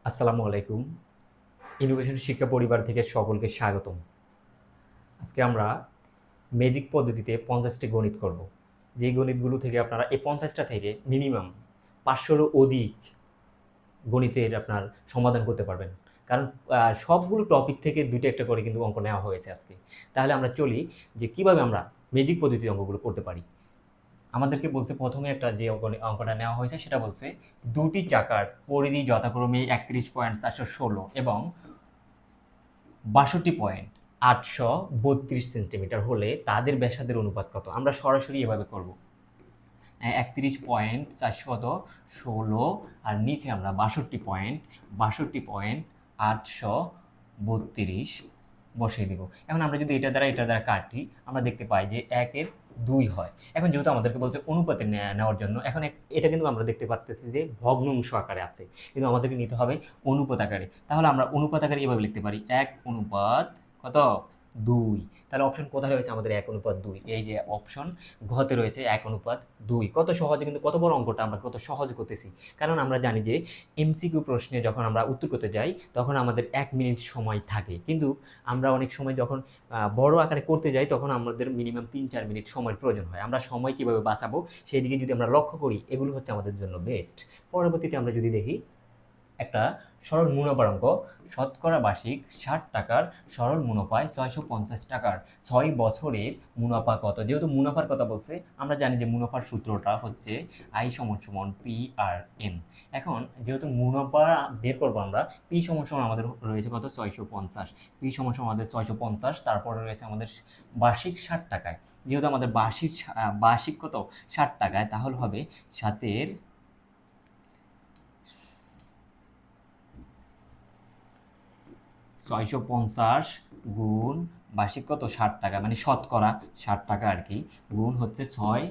আসসালামু আলাইকুম। ইনোভেশন শিক্ষা পরিবার থেকে সকলকে স্বাগতম। আজকে আমরা ম্যাজিক পদ্ধতিতে ৫০টি গণিত করব। যেই গণিতগুলো থেকে আপনারা এই ৫০টা থেকে মিনিমাম ৫০০রও অধিক গণিতের আপনার সমাধান করতে পারবেন। কারণ সবগুলো টপিক থেকে ২টা একটা করে কিন্তু অঙ্ক নেওয়া হয়েছে আজকে। তাহলে আমরা চলি যে কিভাবে আমরা ম্যাজিক পদ্ধতিতে অঙ্কগুলো করতে পারি। আমাদেরকে বলছে ১ম এ একটা যে অঙ্কটা নেওয়া হয়েছে সেটা বলছে ২টি চাকার পরিধি যথাক্রমে ৩১.৪১৬ এবং ৬২.৮৩২ সেন্টিমিটার হলে তাদের ব্যাসার্ধের অনুপাত কত? আমরা সরাসরি এভাবে করব। ৩১.৪১৬ আর নিচে আমরা ৬২.৮৩২ বসিয়ে দিব। এখন আমরা যদি এটা দ্বারা কাটি, আমরা দেখতে পাই যে ১ এর ২ হয়। এখন যেহেতু আমাদেরকে বলছে অনুপাতে নেওয়ার জন্য, এখন এটা কিন্তু আমরা দেখতে পারতেছি যে ভগ্নাংশ আকারে আছে। কিন্তু আমাদেরকে নিতে হবে অনুপাত আকারে। তাহলে আমরা অনুপাত আকারে এভাবে লিখতে পারি ১ অনুপাত কত? ২। তাহলে অপশন কোথায় রয়েছে আমাদের ১ অনুপাত ২? এই যে অপশন ঘতে রয়েছে ১ অনুপাত ২। কত সহজে, কিন্তু কত বড় অঙ্কটা আমরা কত সহজে করতেছি। কারণ আমরা জানি যে এমসিকিউ প্রশ্নে যখন আমরা উত্তর করতে যাই তখন আমাদের ১ মিনিট সময় থাকে। কিন্তু আমরা অনেক সময় যখন বড় আকারে করতে যাই তখন আমাদের মিনিমাম ৩-৪ মিনিট সময়ের প্রয়োজন হয়। আমরা সময় কিভাবে বাঁচাবো সেই দিকে যদি আমরা লক্ষ্য করি, এগুলো হচ্ছে আমাদের জন্য বেস্ট। পরবর্তীতে আমরা যদি দেখি একটা সরল মুনাফার অঙ্ক, শতকরা বার্ষিক ৬০ টাকার সরল মুনাফায় ৬৫০ টাকার ৬ বছরের মুনাফা কত? যেহেতু মুনাফার কথা বলছে, আমরা জানি যে মুনাফার সূত্রটা হচ্ছে আই সমান সমান পি আর এন। এখন যেহেতু মুনাফা বের করবো আমরা, পি সমান সমান আমাদের রয়েছে কত? ৬৫০। পি সমান সমান আমাদের ৬৫০, তারপরে রয়েছে আমাদের বার্ষিক ৬০ টাকায়। যেহেতু আমাদের বার্ষিক কত? ৬০ টাকায়, তাহলে হবে ৭-এর ৬৫০ গুণ বার্ষিক কত? ৬০ টাকা, মানে শতকরা ৬০ টাকা আর কি, গুণ হচ্ছে ৬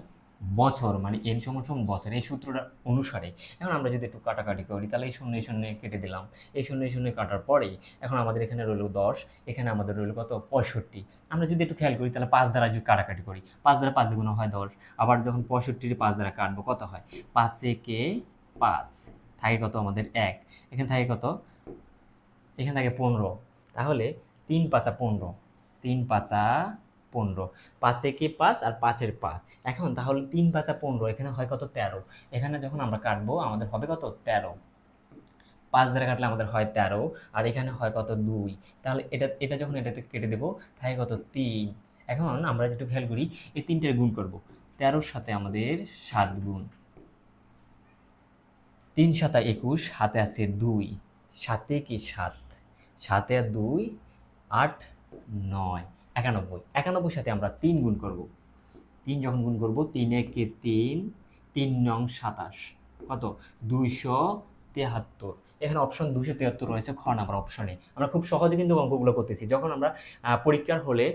বছর, মানে এন সমান সমান বছর, এই সূত্রটা অনুসারে। এখন আমরা যদি একটু কাটাকাটি করি, তাহলে এই শূন্য কেটে দিলাম, এই শূন্য কাটার পরেই এখন আমাদের এখানে রইল ১০, এখানে আমাদের রইল কত? ৬৫। আমরা যদি একটু খেয়াল করি, তাহলে ৫ দ্বারা যদি কাটাকাটি করি, ৫ দ্বারা ৫ দ্বিগুণ হয় ১০, আবার যখন ৬৫ ৫ দ্বারা কাটবো কত হয়? ৫ একে ৫, থাকে কত আমাদের ১, এখানে থাকে কত? এখানে থাকে ১৫। তাহলে ৩ পাঁচা ১৫, ৩ পাঁচা ১৫, ৫ একে ৫ আর ৫-এর ৫। এখন তাহলে ৩ পাঁচা ১৫, এখানে হয় কত? ১৩। এখানে যখন আমরা কাটবো আমাদের হবে কত? ১৩। ৫ দ্বারা কাটলে আমাদের হয় ১৩, আর এখানে হয় কত? ২। তাহলে এটা যখন এটাতে কেটে দেবো, থাকে কত? ৩। এখন আমরা যেটা খেয়াল করি, এই ৩টার গুণ করব। ১৩-র সাথে আমাদের ৭ গুণ, ৩ সাতা ২১, হাতে আছে ২, ৭ কি ৭, ৭ আর ২ ৮, ৯, ৯১। ৯১ সাথে আমরা ৩ গুণ করব। ৩ যখন গুণ করব, ৩ একে ৩, ৩ নং ২৭, কত? ২৭৩। এখানে অপশন ২৭৩ রয়েছে খ নাম্বার অপশনে। আমরা খুব সহজে কিন্তু অঙ্কগুলো করতেছি। যখন আমরা পরীক্ষার হলে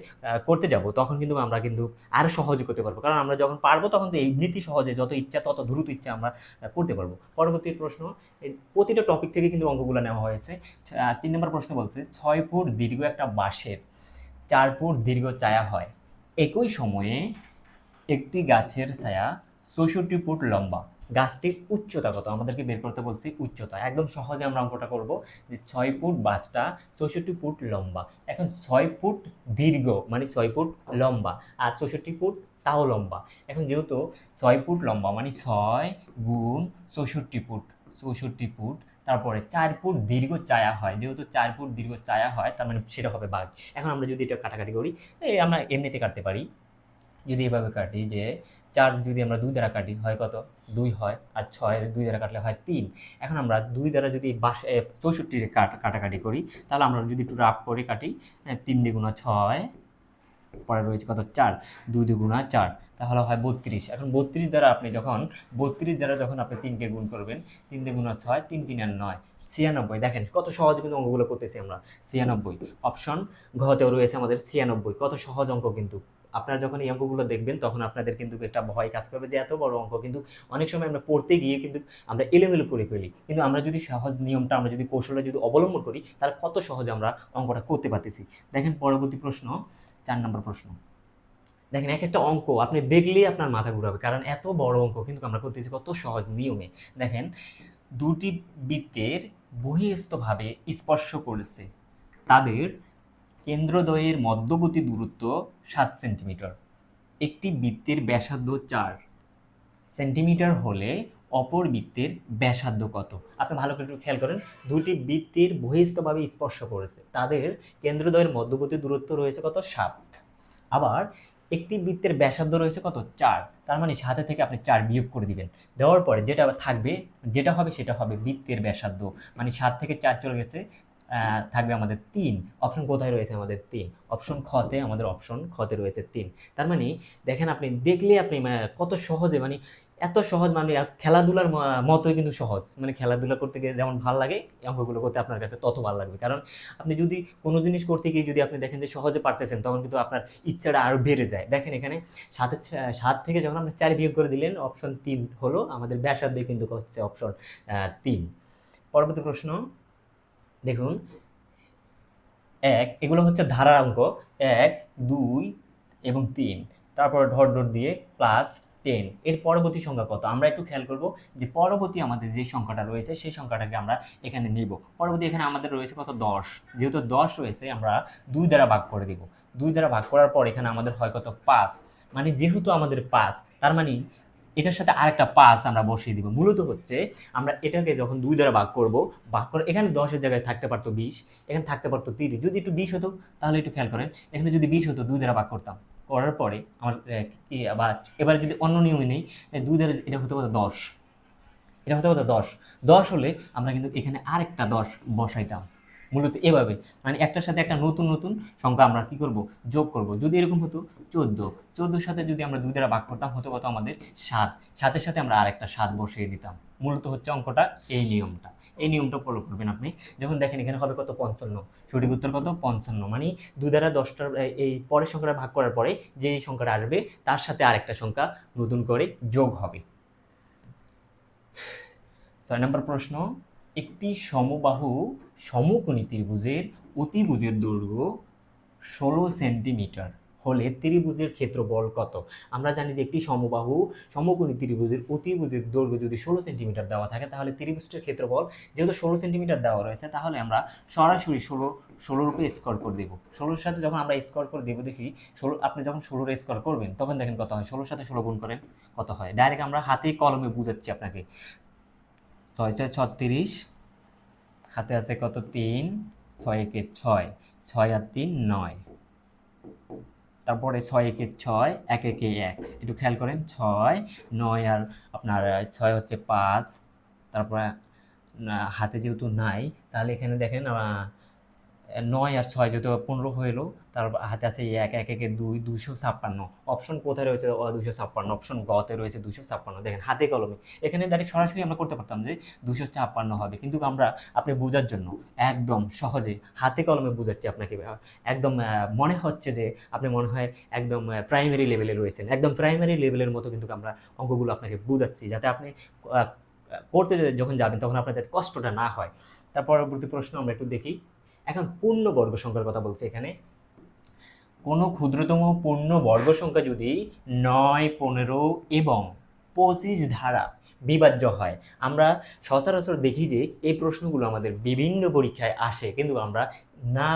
করতে যাব, তখন কিন্তু আমরা কিন্তু আরও সহজে করতে পারবো। কারণ আমরা যখন পারবো তখন তো এমনিতেই সহজে, যত ইচ্ছা তত দ্রুত ইচ্ছা আমরা করতে পারবো। পরবর্তী প্রশ্ন, প্রতিটা টপিক থেকে কিন্তু অঙ্কগুলো নেওয়া হয়েছে। ৩ নম্বর প্রশ্ন বলছে ৬ ফুট দীর্ঘ একটা বাঁশের ৪ ফুট দীর্ঘ চায়া হয়। একই সময়ে একটি গাছের ছায়া ৬৪ ফুট লম্বা। গাছটির উচ্চতা কত? আমাদেরকে বের করতে বলছি উচ্চতা। একদম সহজে আমরা অঙ্কটা করব যে ৬ ফুট বাঁশটা ৬৪ ফুট লম্বা। এখন ৬ ফুট দীর্ঘ মানে ৬ ফুট লম্বা, আর ৬৪ ফুট তাও লম্বা। এখন যেহেতু ৬ ফুট লম্বা মানে ৬ গুণ ৬৪ ফুট, ৬৪ ফুট, তারপরে ৪ ফুট দীর্ঘ চায়া হয়। যেহেতু ৪ ফুট দীর্ঘ চায়া হয়, তার মানে সেটা হবে বাঘ। এখন আমরা যদি এটা কাটাকাটি করি, আমরা এমনিতে কাটতে পারি। যদি এভাবে কাটি যে ৪ যদি আমরা ২ দ্বারা কাটি হয় কত? ২ হয়, আর ৬ ২ দ্বারা কাটলে হয় ৩। এখন আমরা ২ দ্বারা যদি ৬৪ কাটাকাটি করি, তাহলে আমরা যদি একটু রাফ করে কাটি, ৩ দ্বিগুণা ৬, পরে রয়েছে কত? ৪, ২ দ্বিগুণা ৪, তাহলে হয় ৩২। এখন ৩২ দ্বারা আপনি যখন ৩২ দ্বারা যখন আপনি ৩কে গুণ করবেন, ৩ দ্বিগুণা ৬, ৩ ৩ আর ৯, ৯৬। দেখেন কত সহজে কিন্তু অঙ্কগুলো করতেছি আমরা। ৯৬ অপশন ঘতেও রয়েছে আমাদের ৯৬। কত সহজ অঙ্ক কিন্তু। আপনারা যখন এই অঙ্কগুলো দেখবেন তখন আপনাদের কিন্তু একটা ভয় কাজ করবে যে এত বড় অঙ্ক, কিন্তু অনেক সময় আমরা পড়তে গিয়ে কিন্তু আমরা এলোমেলো করে ফেলি। কিন্তু আমরা যদি সহজ নিয়মটা, আমরা যদি কৌশলটা যদি অবলম্বন করি, তাহলে কত সহজে আমরা অঙ্কটা করতে পারতেছি। দেখেন পরবর্তী প্রশ্ন, ৪ নম্বর প্রশ্ন। দেখেন এক একটা অঙ্ক আপনি দেখলেই আপনার মাথা ঘুরাবে, কারণ এত বড় অঙ্ক কিন্তু আমরা করতেছি কত সহজ নিয়মে। দেখেন, দুটি বৃত্তের বহিঃস্থভাবে স্পর্শ করেছে তাদের কেন্দ্রদ্বয়ের মধ্যবর্তী দূরত্ব 7 সেন্টিমিটার। একটি বৃত্তের ব্যাসার্ধ 4 সেন্টিমিটার হলে অপর বৃত্তের ব্যাসার্ধ কত? আপনি ভালো করে একটু খেয়াল করেন, দুটি বৃত্তের বহিঃস্থভাবে স্পর্শ করেছে, তাদের কেন্দ্রদ্বয়ের মধ্যবর্তী দূরত্ব রয়েছে কত? 7। আবার একটি বৃত্তের ব্যাসার্ধ রয়েছে কত? 4। তার মানে 7 থেকে আপনি 4 বিয়োগ করে দিবেন, দেওয়ার পরে যেটা থাকবে, যেটা হবে সেটা হবে বৃত্তের ব্যাসার্ধ। মানে 7 থেকে 4 চলে গেছে, থাকবে আমাদের 3। অপশন কোথায় রয়েছে? আমাদের 3। অপশন খতে, আমাদের অপশন খতে রয়েছে 3। তার মানে দেখেন, আপনি দেখলে আপনি কত সহজে, মানে এত সহজ, মানে খেলাধুলার মতোই কিন্তু সহজ। মানে খেলাধুলা করতে গিয়ে যেমন ভালো লাগে, এই অঙ্কগুলো করতে আপনার কাছে তত ভালো লাগবে। কারণ আপনি যদি কোনো জিনিস করতে গিয়ে যদি আপনি দেখেন যে সহজে পারতেছেন, তখন কিন্তু আপনার ইচ্ছাটা আরও বেড়ে যায়। দেখেন এখানে 7 থেকে যখন আপনি 4 বিয়োগ করে দিলেন, অপশন 3 হলো আমাদের ব্যাসার্ধ, কিন্তু হচ্ছে অপশন 3। পরবর্তী প্রশ্ন দেখুন, এগুলো হচ্ছে ধারার অঙ্ক, 1, 2 এবং 3, তারপর ডট ডট দিয়ে প্লাস 10। এর পরবর্তী সংখ্যা কত? আমরা একটু খেয়াল করব যে পরবর্তী আমাদের যে সংখ্যাটা রয়েছে সেই সংখ্যাটাকে আমরা এখানে নিব। পরবর্তী এখানে আমাদের রয়েছে কত? 10। যেহেতু 10 রয়েছে, আমরা 2 দ্বারা ভাগ করে দিব। 2 দ্বারা ভাগ করার পর এখানে আমাদের হয় কত? 5। মানে যেহেতু আমাদের 5, তার মানে এটার সাথে আরেকটা 5 আমরা বসিয়ে দিব। মূলত হচ্ছে আমরা এটাকে যখন 2 দ্বারা ভাগ করব, ভাগ করে এখানে 10 এর জায়গায় থাকতে পারতো 20, এখানে থাকতে পারতো 30। যদি একটু 20 হতো, তাহলে একটু খেয়াল করেন, এখানে যদি 20 হতো, 2 দ্বারা ভাগ করতাম, করার পরে আমার কি আবার এবারে যদি অন্য নিয়মে নেই, 2 দ্বারা এটা হতে কত? 10। এটা হতে কত? 10। 10 হলে আমরা কিন্তু এখানে আরেকটা 10 বসাইতাম। মূলত এভাবে, মানে একটার সাথে একটা নতুন নতুন সংখ্যা আমরা কি করব? যোগ করব। যদি এরকম হতো 14, 14 সাথে যদি আমরা 2 দ্বারা ভাগ করতাম, হতো কত আমাদের? 7। 7-এর সাথে আমরা আরেকটা 7 বসিয়ে দিতাম। মূলত হচ্ছে অঙ্কটা এই নিয়মটা। এই নিয়মটা ফলো করবেন আপনি। যখন দেখেন এখানে হবে কত? 55। সঠিক উত্তর কত? 55। মানে 2 দ্বারা 10টার এই পরের সংখ্যাটা ভাগ করার পরে যেই সংখ্যাটা আসবে, তার সাথে আরেকটা সংখ্যা নতুন করে যোগ হবে। 6 নম্বর প্রশ্ন, একটি সমবাহু সমকোণী ত্রিভুজের অতিভুজের দৈর্ঘ্য 16 সেন্টিমিটার হলে ত্রিভুজের ক্ষেত্রফল কত? আমরা জানি যে একটি সমবাহু সমকোণী ত্রিভুজের অতিভুজের দৈর্ঘ্য যদি 16 সেন্টিমিটার দেওয়া থাকে, তাহলে ত্রিভুজটির ক্ষেত্রফল যেহেতু 16 সেন্টিমিটার দেওয়া রয়েছে, তাহলে আমরা সরাসরি 16 রূপে স্কোয়ার করে দেবো। 16-এর সাথে যখন আমরা স্কোয়ার করে দেবো, দেখি 16, আপনি যখন 16 স্কোয়ার করবেন তখন দেখেন কত হয়। 16-এর সাথে 16 গুণ করেন, কত হয়? ডাইরেক্ট আমরা হাতে কলমে বুঝাচ্ছি আপনাকে। 6 6 36, হাতে আছে কত? 3, 6 একে 6, 6 আর 3 9, তারপরে 6 একে 6, 1 একে 1। একটু খেয়াল করেন, 6 9 আর আপনার 6 হচ্ছে 5, তারপরে হাতে যেহেতু নাই, তাহলে এখানে দেখেন 9 আর 6 যেহেতু 15 হইলো, তারপর হাতে আছে 1, 1 একে 2, 256। অপশন কোথায় রয়েছে? 256। অপশন গ তে রয়েছে 256। দেখেন হাতে কলমে, এখানে ডাইরেক্ট সরাসরি আমরা করতে পারতাম যে 256 হবে, কিন্তু আমরা আপনি বোঝার জন্য একদম সহজে হাতে কলমে বুঝাচ্ছি আপনাকে। একদম মনে হচ্ছে যে আপনি মনে হয় একদম প্রাইমারি লেভেলে রয়েছেন। একদম প্রাইমারি লেভেলের মতো কিন্তু আমরা অঙ্কগুলো আপনাকে বুঝাচ্ছি, যাতে আপনি করতে যখন যাবেন তখন আপনার যাতে কষ্টটা না হয়। তার পরবর্তী প্রশ্ন আমরা একটু দেখি। এখন পূর্ণবর্গ সংখ্যার কথা বলছে এখানে। কোনো ক্ষুদ্রতম পূর্ণবর্গ সংখ্যা যদি 9, 15 এবং 25 দ্বারা বিভাজ্য হয়, আমরা সচরাচর দেখি যে এই প্রশ্নগুলো আমাদের বিভিন্ন পরীক্ষায় আসে, কিন্তু আমরা না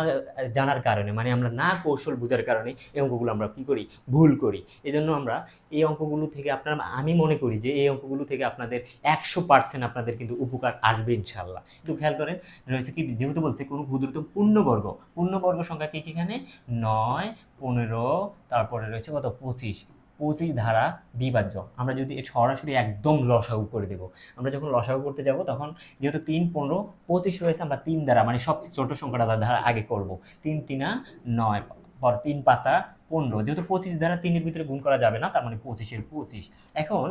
জানার কারণে, মানে আমরা না কৌশল বোঝার কারণে এই অঙ্কগুলো আমরা কী করি? ভুল করি। এজন্য আমরা এই অঙ্কগুলো থেকে আমি মনে করি যে এই অঙ্কগুলো থেকে আপনাদের 100% আপনাদের কিন্তু উপকার আসবে ইনশাল্লাহ। একটু খেয়াল করেন, রয়েছে কি, যেহেতু বলছে কোনো ক্ষুদ্রতম পূর্ণবর্গ সংখ্যা কি এখানে? 9, 15, তারপরে রয়েছে কত? 25। 25 দ্বারা বিভাজ্য। আমরা যদি সরাসরি একদম লসাগু করে দেবো, আমরা যখন লসাগু করতে যাব তখন যেহেতু 3, 15, 25 রয়েছে, আমরা 3 দ্বারা, মানে সবচেয়ে ছোট সংখ্যাটা দ্বারা আগে করব। 3 3 9, পর 3 5 15। যেহেতু 25 দ্বারা 3-এর ভিতরে গুণ করা যাবে না, তার মানে 25-এর 25। এখন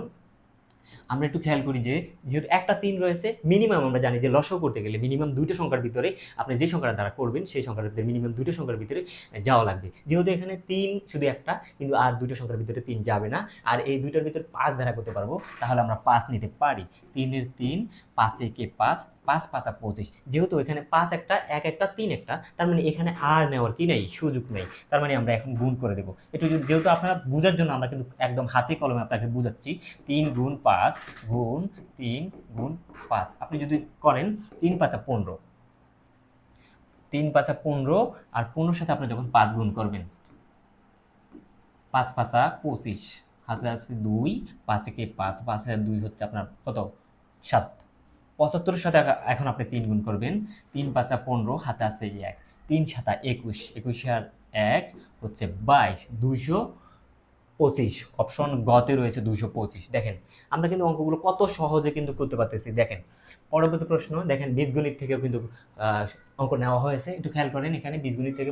আমরা একটু খেয়াল করি যে যেহেতু একটা 3 রয়েছে, মিনিমাম আমরা জানি যে লসাগু করতে গেলে মিনিমাম 2টা সংখ্যার ভিতরে আপনি যে সংখ্যাটা দ্বারা করবেন সেই সংখ্যাটার ভিতরে মিনিমাম 2টা সংখ্যার ভিতরে যাওয়া লাগবে। যেহেতু এখানে 3 শুধু একটা, কিন্তু আর 2টা সংখ্যার ভিতরে 3 যাবে না, আর এই 2টার ভিতরে 5 দ্বারা করতে পারবো, তাহলে আমরা 5 নিতে পারি। 3 এর 3, 5 একে 5, 5 5 25, যেহেতু এখানে 5 একটা, 1 একটা, 3 একটা, তার মানে এখানে আর নেওয়ার কি নেই, সুযোগ নেই। তার মানে আমরা এখন গুণ করে দেবো। একটু যেহেতু আপনারা বোঝার জন্য আমরা কিন্তু একদম হাতে কলমে আপনাকে বুঝাচ্ছি। 3 গুণ 5 গুণ 3 গুণ 5, আপনি যদি করেন 3 5 15, 3 5 15, আর 15 সাথে আপনি যখন 5 গুণ করবেন, 5 5 25, হাতে আছে 2, 5 একে 5, 5 আর 2 হচ্ছে আপনার কত, 7। 75 সাথে এখন আপনি 3 গুণ করবেন, 3 5 15, হাতে আছে 1, 3 7 21, 21 আর 1 হচ্ছে 22, 225। অপশন গতে রয়েছে 225। দেখেন আমরা কিন্তু অঙ্কগুলো কত সহজে কিন্তু করতে পারতেছি। দেখেন পরবর্তী প্রশ্ন, দেখেন বীজগণিত থেকেও কিন্তু অঙ্ক নেওয়া হয়েছে, একটু খেয়াল করেন। এখানে বীজগণিত থেকে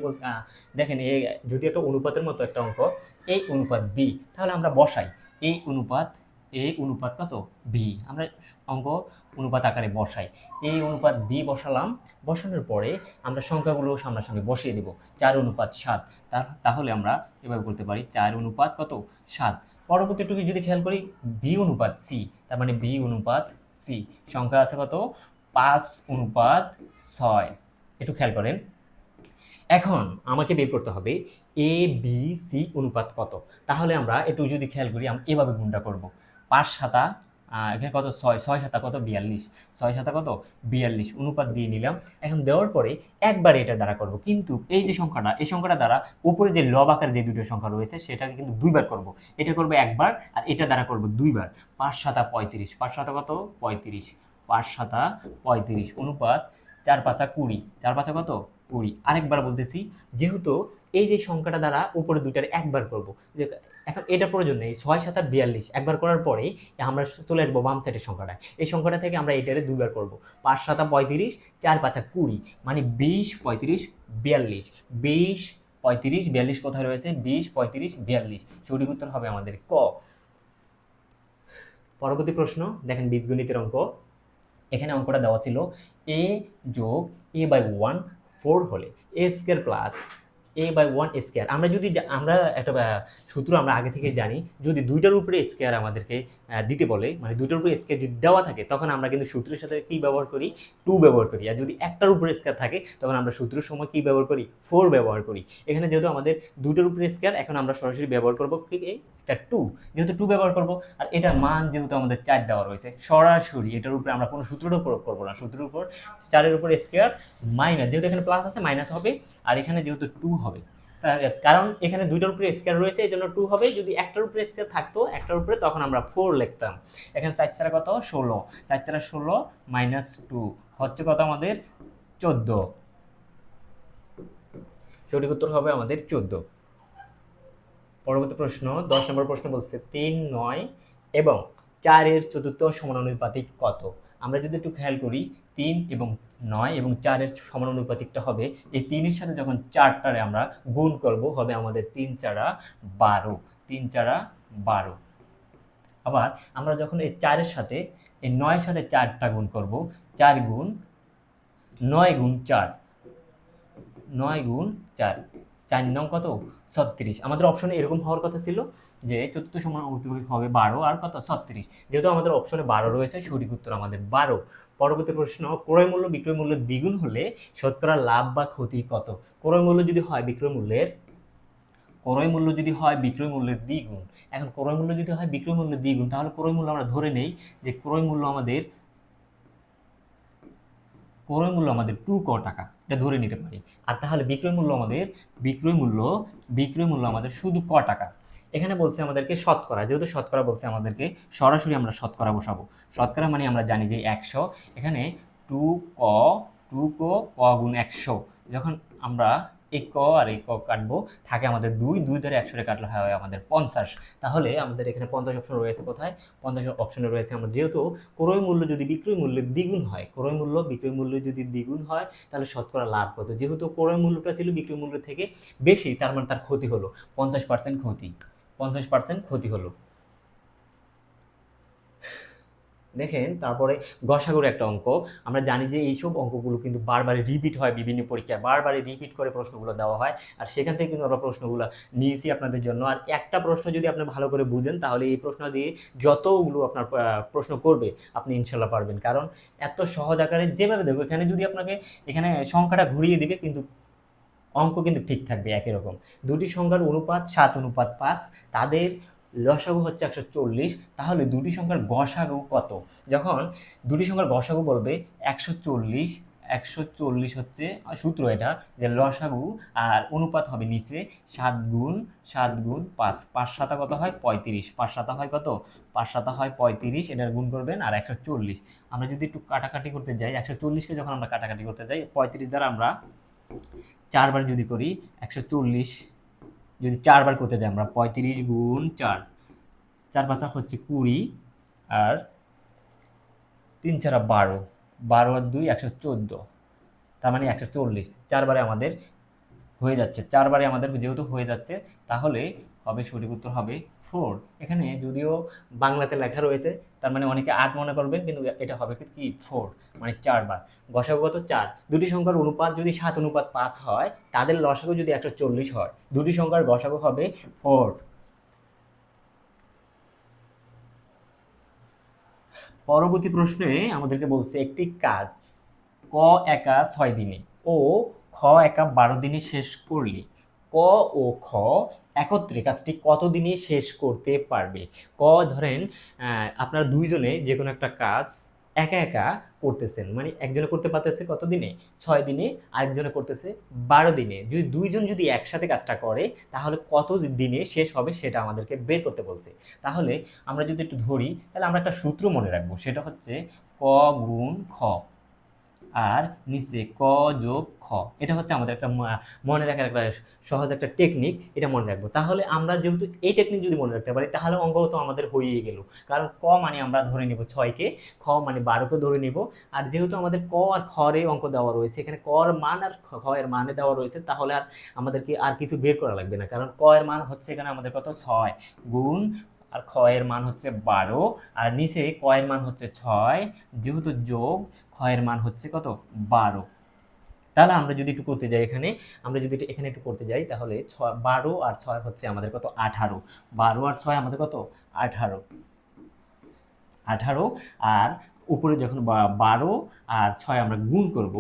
দেখেন এই যদি একটা অনুপাতের মতো একটা অঙ্ক, এই অনুপাত বি, তাহলে আমরা বসাই এই অনুপাত, এই অনুপাত কত বি, আমরা অঙ্ক অনুপাত আকারে বসাই। এই অনুপাত বি বসালাম, বসানোর পরে আমরা সংখ্যাগুলো সামনাসামনি বসিয়ে দেব। 4:7, তাহলে আমরা এভাবে বলতে পারি 4:7। পরবর্তীটুকু যদি খেয়াল করি, বি অনুপাত সি, তার মানে বি অনুপাত সি, সংখ্যা আছে কত, 5:6। একটু খেয়াল করেন। এখন আমাকে বের করতে হবে এ বি সি অনুপাত কত। তাহলে আমরা একটু যদি খেয়াল করি, আমরা এভাবে গুণটা করব। 5 7, এখানে কত, 6, 6 7 কত, 42, 6 7 কত, 42, অনুপাত দিয়ে নিলাম। এখন দেওয়ার পরে একবারে এটা দ্বারা করব, কিন্তু এই যে সংখ্যাটা, এই সংখ্যাটা দ্বারা উপরে যে লব আকার যে দুটো সংখ্যা রয়েছে সেটাকে কিন্তু দুইবার করব। এটা করব একবার, আর এটা দ্বারা করব দুইবার। 5 7 35, 5 7 কত, 35, 5 7 35, অনুপাত 4 5 20, 4 5 কত, 20। আরেকবার বলতেছি, যেহেতু এই যে সংখ্যাটা দ্বারা উপরে দুইটার একবার করব, এখন এটা প্রয়োজন নেই। 6 7 42 একবার করার পরেই আমরা চলে আসবো বাম সাইডের সংখ্যাটা, এই সংখ্যাটা থেকে আমরা এটারে দুইবার করব। 5 7 35, 4 5 20, মানে 20 35 42, 20 35 42 কোথায় রয়েছে, 20 35 42, সঠিক উত্তর হবে আমাদের ক। পরবর্তী প্রশ্ন, দেখেন বীজগণিতের অঙ্ক। এখানে অঙ্কটা দেওয়া ছিল a যোগ a/1 4 হলে a square plus a/1 square. আমরা যদি আমরা একটা সূত্র আমরা আগে থেকে জানি, যদি দুইটার উপরে স্কয়ার আমাদেরকে দিতে বলে, মানে দুইটার উপরে স্কয়ার যদি দেওয়া থাকে, তখন আমরা কিন্তু সূত্রের সাথে কি ব্যবহার করি, 2 ব্যবহার করি। আর যদি একটার উপরে স্কয়ার থাকে, তখন আমরা সূত্রের সময় কি ব্যবহার করি, 4 ব্যবহার করি। এখানে যেহেতু আমাদের দুইটার উপরে স্কয়ার, এখন আমরা সরাসরি ব্যবহার করব কি, এটা 2, যেহেতু 2 ব্যবহার করব। আর এটার মান যেহেতু আমাদের 4 দেওয়া রয়েছে, সরাসরি এটার উপরে আমরা কোনো সূত্রটা প্রয়োগ করব না। সূত্রের উপর 4-এর উপর স্কয়ার মাইনাস, যেহেতু এখানে প্লাস আছে মাইনাস হবে, আর এখানে যেহেতু 2 হবে, কারণ এখানে দুইটার উপরে স্কয়ার রয়েছে, এই জন্য 2 হবে। যদি একটার উপরে স্কয়ার থাকতো, একটার উপরে, তখন আমরা 4 লিখতাম। এখানে 4 4 কত, 16, 4 4 16 মাইনাস 2 হচ্ছে কত আমাদের, 14। সঠিক উত্তর হবে আমাদের 14। পরবর্তী প্রশ্ন, 10 নম্বর প্রশ্ন বলছে 3 9 এবং 4 এর চতুর্থ সমানুপাতিক কত। আমরা যদি একটু খেয়াল করি, 3 এবং 9 এবং 4 এর সমানুপাতিকটা হবে, এই 3 এর সাথে যখন 4টারে আমরা গুণ করব, হবে আমাদের 3 4 12, 3 4 12। আবার আমরা যখন এই 4 এর সাথে এই 9 এর সাথে 4টা গুণ করব, 4 গুণ 9 গুণ 4, 9 গুণ 4, 4 9 কত, 36। আমাদের অপশনে এরকম হওয়ার কথা ছিল যে চতুর্থ সমানুপাতিক হবে 12 আর কত, 36। যেহেতু আমাদের অপশনে 12 রয়েছে, সঠিক উত্তর আমাদের 12। পরবর্তী প্রশ্ন, ক্রয় মূল্য বিক্রয় মূল্য দ্বিগুণ হলে শতকরা লাভ বা ক্ষতি কত। ক্রয় মূল্য যদি হয় বিক্রয় মূল্যের, ক্রয় মূল্য যদি হয় বিক্রয় মূল্যের দ্বিগুণ। এখন ক্রয় মূল্য যদি হয় বিক্রয় মূল্যের দ্বিগুণ, তাহলে ক্রয় মূল্য আমরা ধরে নেই যে ক্রয় মূল্য আমাদের 2 ক টাকা, এটা ধরে নিতে পারি। আর তাহলে বিক্রয় মূল্য আমাদের শুধু ক টাকা। এখানে বলছে আমাদেরকে শতকরা, যেহেতু শতকরা বলছে আমাদেরকে, সরাসরি আমরা শতকরা বসাবো। শতকরা মানে আমরা জানি যে 100, এখানে 2 ক গুণ 100, যখন আমরা এই ক আর এই ক কাটবো, থাকে আমাদের 2 ধরে 100 কাটলে হয় আমাদের 50। তাহলে আমাদের এখানে 50 অপশন রয়েছে। কোথায় 50 অপশনে রয়েছে? আমরা যেহেতু ক্রয় মূল্য যদি বিক্রয় মূল্যের দ্বিগুণ হয়, ক্রয় মূল্য বিক্রয় মূল্য যদি দ্বিগুণ হয়, তাহলে শতকরা লাভ কত। যেহেতু ক্রয় মূল্যটা ছিল বিক্রয় মূল্য থেকে বেশি, তার মানে তার ক্ষতি হলো 50% ক্ষতি, 50% ক্ষতি হলো। দেখেন তারপরে গসাগুর একটা অঙ্ক, আমরা জানি যে এইসব অঙ্কগুলো কিন্তু বারবার রিপিট হয় বিভিন্ন পরীক্ষায়, বারবার রিপিট করে প্রশ্নগুলো দেওয়া হয়, আর সেখান থেকে কিন্তু আমরা প্রশ্নগুলো নিয়েছি আপনাদের জন্য। আর একটা প্রশ্ন যদি আপনি ভালো করে বুঝেন তাহলে এই প্রশ্ন দিয়ে যতগুলো আপনার প্রশ্ন করবে আপনি ইনশাল্লাহ পারবেন, কারণ এত সহজ আকারে যেভাবে দেখো এখানে যদি আপনাকে এখানে সংখ্যাটা ঘুরিয়ে দিবে কিন্তু অঙ্ক কিন্তু ঠিক থাকবে একই রকম। দুটি সংখ্যার অনুপাত 7:5, তাদের লসাগু হচ্ছে 140, তাহলে দুটি সংখ্যার গসাগু কত? যখন দুটি সংখ্যার গসাগু বলবে 140, 140 হচ্ছে সূত্র এটা, যে লসাগু আর অনুপাত হবে নিচে 7 গুণ 5, 5 কত হয় 35, 5 হয় কত 5 হয় 35, এটার গুণ করবেন আর 140। আমরা যদি একটু কাটাকাটি করতে যাই, 140কে যখন আমরা কাটাকাটি করতে যাই 35 দ্বারা আমরা 4 বার যদি করি 140, যদি 4 বার করতে যাই আমরা 35 গুণ 4, 4 হচ্ছে 20, আর 3 12, 12 আর 2 114, তার মানে 140। 4 বারে আমাদের হয়ে যাচ্ছে, 4 বারে আমাদের যেহেতু হয়ে যাচ্ছে তাহলে হবে সঠিক উত্তর হবে 4। এখানে যদিও বাংলাতে লেখা রয়েছে, তার মানে অনেকে 8 মনে করবেন, কিন্তু এটা হবে কি 4, মানে 4 বার। গসাগু কত 4, দুটি সংখ্যার অনুপাত যদি 7:5 হয়, তাদের লসাগু যদি 140 হয়, দুটি সংখ্যার গসাগু হবে 4। পরবর্তী প্রশ্নে আমাদেরকে বলছে একটি কাজ ক একা 6 দিনে ও খ একা 12 দিনে শেষ করলে ক ও খ একত্রে কাজটি কত দিনে শেষ করতে পারবে? ক ধরেন আপনারা দুইজনে যে কোনো একটা কাজ একা একা করতেছেন, মানে একজনে করতে পারতেছে কত দিনে 6 দিনে, আরেকজনে করতেছে 12 দিনে। যদি দুইজন যদি একসাথে কাজটা করে তাহলে কত দিনে শেষ হবে সেটা আমাদেরকে বের করতে বলছে। তাহলে আমরা যদি একটু ধরি তাহলে আমরা একটা সূত্র মনে রাখবো, সেটা হচ্ছে ক গুণ খ আর নিচে ক যোগ খ। এটা হচ্ছে আমাদের একটা মনে রাখার একটা সহজ একটা টেকনিক, এটা মনে রাখবো। তাহলে আমরা যেহেতু এই টেকনিক যদি মনে রাখতে পারি তাহলে অঙ্ক তো আমাদের হয়েই গেল, কারণ ক মানে আমরা ধরে নিব 6কে, খ মানে 12কে ধরে নিব। আর যেহেতু আমাদের ক আর খ এ অঙ্ক দেওয়া রয়েছে, এখানে ক এর মান আর খ এর মানে দেওয়া রয়েছে, তাহলে আর আমাদেরকে আর কিছু বের করা লাগবে না, কারণ ক এর মান হচ্ছে এখানে আমাদের কত 6 গুণ, আর খ এর মান হচ্ছে 12, আর নিচে ক এর মান হচ্ছে 6, যেহেতু যোগ খ এর মান হচ্ছে কত 12। তাহলে আমরা যদি একটু করতে যাই এখানে, আমরা যদি এখানে একটু করতে যাই তাহলে 12 আর 6 হচ্ছে আমাদের কত 18, 12 আর 6 আমাদের কত 18, 18, আর উপরে যখন 12 আর 6 আমরা গুণ করব,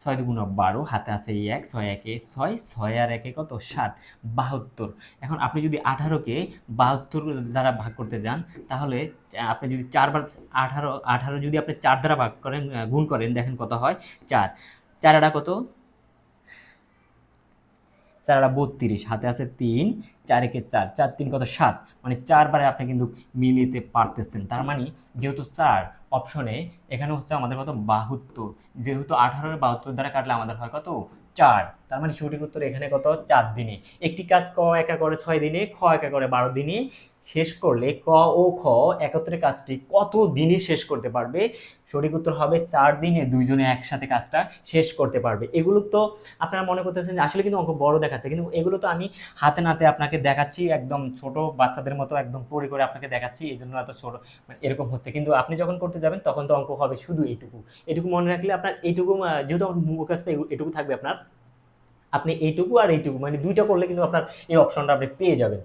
6 দুগুণ 12, হাতে আছে এই 1, 6 একে 6, 6 আর 1 কত 7, 72। এখন আপনি যদি 18কে 72 দ্বারা ভাগ করতে যান তাহলে আপনি যদি 4 বার 18 যদি আপনি 4 দ্বারা ভাগ করেন, গুণ করেন, দেখেন কত হয় 4, 4 এটা কত 4 এটা 32, হাতে আছে 3, 4 একে 4, 4 3 কত 7, মানে 4 বারে আপনি কিন্তু মিলিয়ে পারতেছেন। তার মানে যেহেতু 4 অপশনে, এখানে হচ্ছে আমাদের কত 72, যেহেতু 18 72 দ্বারা কাটলে আমাদের হয় কত 4, তার মানে সঠিক উত্তর এখানে কত 4 দিনে। একটি কাজ ক একা করে 6 দিনে, খ একা করে 12 দিনে শেষ করলে ক ও খ একত্রে কাজটি কত দিনে শেষ করতে পারবে? সঠিক উত্তর হবে 4 দিনে দুইজনে একসাথে কাজটা শেষ করতে পারবে। এগুলো তো আপনারা মনে করতেছেন যে আসলে কিন্তু অঙ্ক বড় দেখাচ্ছে, কিন্তু এগুলো তো আমি হাতে নাতে আপনাকে দেখাচ্ছি, একদম ছোট বাচ্চাদের মতো একদম পড়ে করে আপনাকে দেখাচ্ছি, এই জন্য এত ছোট মানে এরকম হচ্ছে। কিন্তু আপনি যখন করতে যাবেন তখন তো অঙ্ক হবে শুধু এইটুকু, এটুকু মনে রাখলে আপনার এইটুকু, যেহেতু মুখস্থ এটুকু থাকবে আপনার, আপনি এইটুকু আর এইটুকু মানে দুইটা করলে কিন্তু আপনার এই অপশনটা আপনি পেয়ে যাবেন।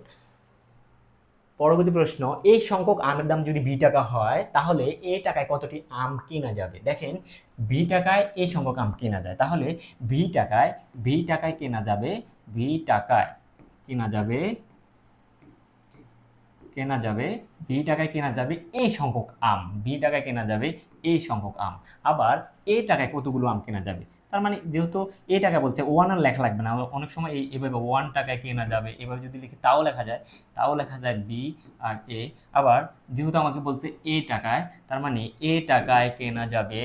পরবর্তী প্রশ্ন, এই সংখ্যক আমের দাম যদি 20 টাকা হয় তাহলে এ টাকায় কতটি আম কেনা যাবে? দেখেন 20 টাকায় এই সংখ্যক আম কেনা যায়, তাহলে 20 টাকায় কেনা যাবে, 20 টাকায় কেনা যাবে 20 টাকায় কেনা যাবে এই সংখ্যক আম, 20 টাকায় কেনা যাবে এই সংখ্যক আম। আবার এ টাকায় কতগুলো আম কেনা যাবে? তার মানে যেহেতু এ টাকা বলছে, ওয়ান আর লেখা লাগবে না, অনেক সময় এইভাবে 1 টাকায় কেনা যাবে এভাবে যদি লিখি তাও লেখা যায় বি আর এ। আবার যেহেতু আমাকে বলছে এ টাকায়, তার মানে এ টাকায় কেনা যাবে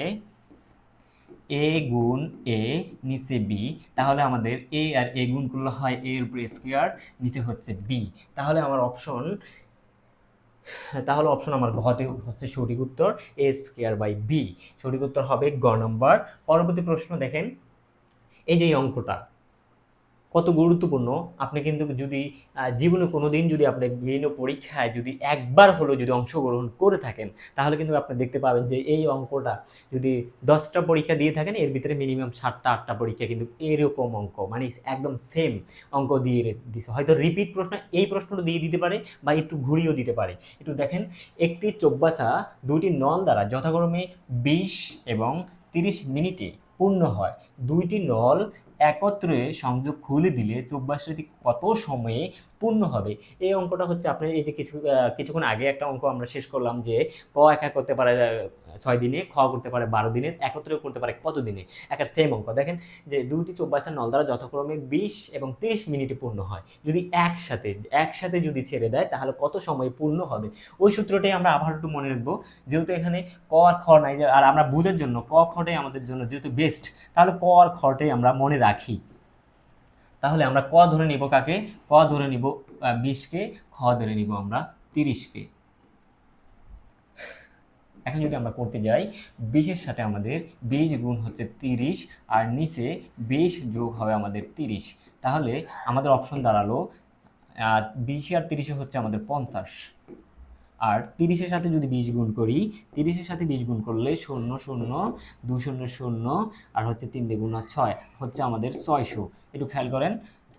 এ গুণ এ, নিচে বি, তাহলে আমাদের এ আর এ গুণ করলে হয় এ এর উপরে স্কয়ার, নিচে হচ্ছে বি। তাহলে আমার অপশন আমার ঘতে হচ্ছে সঠিক উত্তর এ স্কয়ার বাই বি, সঠিক উত্তর হবে গ নম্বর। পরবর্তী প্রশ্ন দেখেন, এই যে অঙ্কটা কত গুরুত্বপূর্ণ। আপনি কিন্তু যদি জীবনে কোনো দিন যদি আপনি বিভিন্ন পরীক্ষায় যদি একবার হলেও যদি অংশগ্রহণ করে থাকেন, তাহলে কিন্তু আপনি দেখতে পাবেন যে এই অঙ্কটা যদি 10টা পরীক্ষা দিয়ে থাকেন, এর ভিতরে মিনিমাম 7টা 8টা পরীক্ষা কিন্তু এরকম অঙ্ক, মানে একদম সেম অঙ্ক দিয়ে দিছে। হয়তো রিপিট প্রশ্ন এই প্রশ্নটা দিয়ে দিতে পারে বা একটু ঘুরিয়েও দিতে পারে। একটু দেখেন, একটি চৌবাচ্চা দুইটি নল দ্বারা যথাক্রমে 20 এবং 30 মিনিটে পূর্ণ হয়। দুইটি নল একত্রে সংযোগ খুলে দিলে চৌবাচ্চাটি কত সময়ে পূর্ণ হবে? এই অঙ্কটা হচ্ছে আপনার এই যে কিছুক্ষণ আগে একটা অঙ্ক আমরা শেষ করলাম যে ক একা করতে পারে 6 দিনে, খ করতে পারে 12 দিনে, একত্রে করতে পারে কত দিনে। একটা সেম অঙ্ক দেখেন যে দুইটি চৌবাচ্চার নল দ্বারা যথাক্রমে 20 এবং 30 মিনিটে পূর্ণ হয়। যদি একসাথে যদি ছেড়ে দেয় তাহলে কত সময়ে পূর্ণ হবে? ওই সূত্রটাই আমরা আবার একটু মনে রাখবো। যেহেতু এখানে ক আর খ নাই, আর আমরা বুঝার জন্য ক খটাই আমাদের জন্য যেহেতু বেস্ট, তাহলে ক আর খটাই আমরা মনে রাখি। তাহলে আমরা ক ধরে নিব কাকে? ক ধরে নিব 20কে, খ ধরে নিব আমরা 30কে। এখন যদি আমরা করতে যাই, 20-এর সাথে আমাদের 20 গুণ হচ্ছে 30, আর নিচে 20 যোগ হবে আমাদের 30। তাহলে আমাদের অপশন দাঁড়ালো 20 আর 30 হচ্ছে আমাদের 50। আর 30-এর সাথে যদি 20 গুণ করি, 30-এর সাথে 20 গুণ করলে 0 0 2 0 0 আর হচ্ছে 3 দিয়ে গুণ 6 হচ্ছে আমাদের 600। একটু খেয়াল করেন,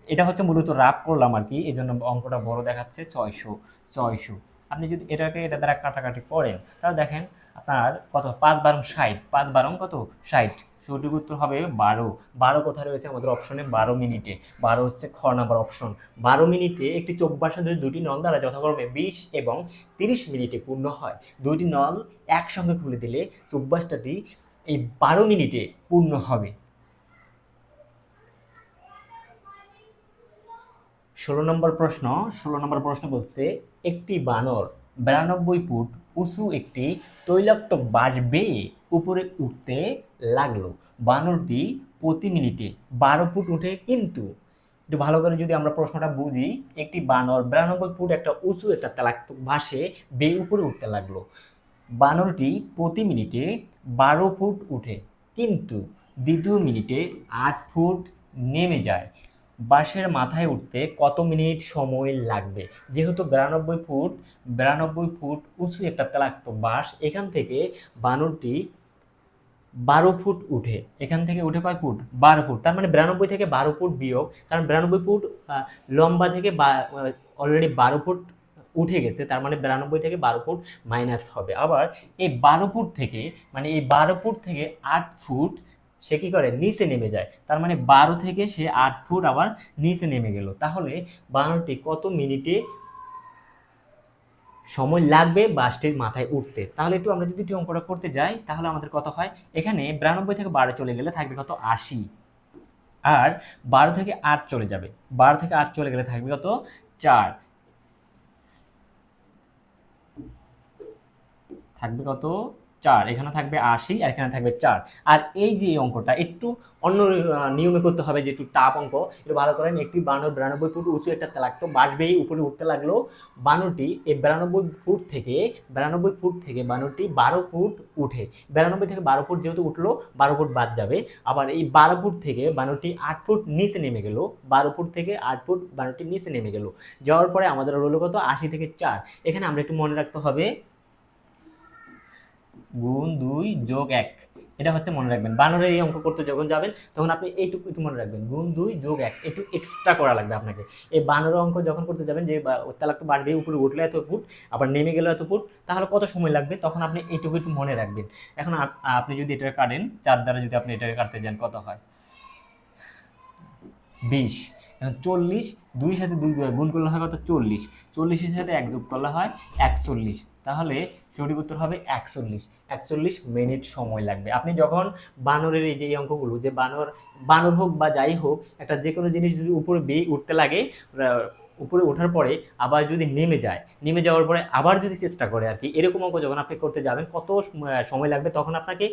এটা হচ্ছে মূলত রাফ করলাম আর কি, এই জন্য অঙ্কটা বড় দেখাচ্ছে। 600। আপনি যদি এটা দ্বারা কাটাকাটি করেন তাহলে দেখেন আপনার কত, 5 12 60, 5 12 কত 60, সঠিক উত্তর হবে 12। 12 কোথায় রয়েছে আমাদের অপশনে? 12 মিনিটে। 12 হচ্ছে খ নাম্বার অপশন। 12 মিনিটে একটি চৌবাচ্চা যদি দুটি নল দ্বারা যথাক্রমে 20 এবং 30 মিনিটে পূর্ণ হয়। দুইটি নল একসঙ্গে খুলে দিলে চৌবাচ্চাটি এই 12 মিনিটে পূর্ণ হবে। 16 নম্বর প্রশ্ন বলছে, একটি বানর 92 ফুট উঁচু একটি তৈলাক্ত বাঁশ বেয়ে উপরে উঠতে লাগলো। বানরটি প্রতি মিনিটে 12 ফুট উঠে, কিন্তু একটু ভালো করে যদি আমরা প্রশ্নটা বুঝি, একটি বানর 92 ফুট একটা উঁচু একটা তৈলাক্ত বাঁশে বেয়ে উপরে উঠতে লাগলো। বানরটি প্রতি মিনিটে 12 ফুট উঠে, কিন্তু দ্বিতীয় মিনিটে 8 ফুট নেমে যায়। বাঁশের মাথায় উঠতে কত মিনিট সময় লাগবে? যেহেতু 92 ফুট উঁচু একটা তৈলাক্ত বাঁশ, এখান থেকে বানরটি 12 ফুট উঠে, এখান থেকে উঠে কয় ফুট? 12 ফুট। তার মানে 92 থেকে 12 ফুট বিয়োগ, কারণ 92 ফুট লম্বা থেকে অলরেডি 12 ফুট উঠে গেছে, তার মানে 92 থেকে 12 ফুট মাইনাস হবে। আবার এই 12 ফুট থেকে, মানে এই 12 ফুট থেকে 8 ফুট সে কি করে? নিচে নেমে যায়। তার মানে 12 থেকে সে 8 ফুট আবার নিচে নেমে গেল। তাহলে বানরটি কত মিনিটে সময় লাগবে বাসটির মাথায় উঠতে? তাহলে একটু আমরা যদি একটু অঙ্কটা করতে যাই তাহলে আমাদের কত হয়? এখানে 92 থেকে 12 চলে গেলে থাকবে কত? 80। আর 12 থেকে 8 চলে যাবে, 12 থেকে 8 চলে গেলে থাকবে কত? 4। থাকবে কত? 4। এখানে থাকবে 80 আর এখানে থাকবে 4। আর এই যে এই অঙ্কটা একটু অন্য নিয়মে করতে হবে, যে একটু টাফ অঙ্ক। একটু ভালো করেন, একটি বানর 92 ফুট উঁচু একটা তৈলাক্ত বাঁশ বেয়ে উপরে উঠতে লাগলো। বানরটি এই 92 ফুট থেকে বানরটি 12 ফুট উঠে, 92 থেকে 12 ফুট যেহেতু উঠলো, 12 ফুট বাদ যাবে। আবার এই 12 ফুট থেকে বানরটি 8 ফুট নিচে নেমে গেল। 12 ফুট থেকে 8 ফুট বানরটি নিচে নেমে গেল। যাওয়ার পরে আমাদের রইল কত? 80 থেকে 4। এখানে আমরা একটু মনে রাখতে হবে গুণ 2 যোগ 1। এটা হচ্ছে মনে রাখবেন, বানরের এই অঙ্ক করতে যখন যাবেন তখন আপনি এইটুকু একটু মনে রাখবেন, গুণ 2 যোগ 1 একটু এক্সট্রা করা লাগবে আপনাকে। এই বানরের অঙ্ক যখন করতে যাবেন, যে তালাক তো বাড়বে, উপরে উঠলে এত ফুট আবার নেমে গেল এত ফুট, তাহলে কত সময় লাগবে? তখন আপনি এইটুকু একটু মনে রাখবেন। এখন আপনি যদি এটা কাটেন 4 দ্বারা, যদি আপনি এটা কাটতে যান কত হয়? 20। এখন 40, 2 সাথে 2 গুণ করলে হয় কত? 40। 40-এর সাথে 1 যোগ করলে হয় 41। তাহলে সঠিক উত্তর হবে 41 মিনিট সময় লাগবে। আপনি যখন বানরের এই যে অঙ্কগুলো, যে বানর হোক বা যাই হোক, একটা যে কোনো জিনিস যদি উপরে বেয়ে উঠতে লাগে, উপরে ওঠার পরে আবার যদি নেমে যাওয়ার পরে আবার যদি চেষ্টা করে আর কি, এরকম অঙ্ক যখন আপনি করতে যাবেন কত সময় লাগবে, তখন আপনাকে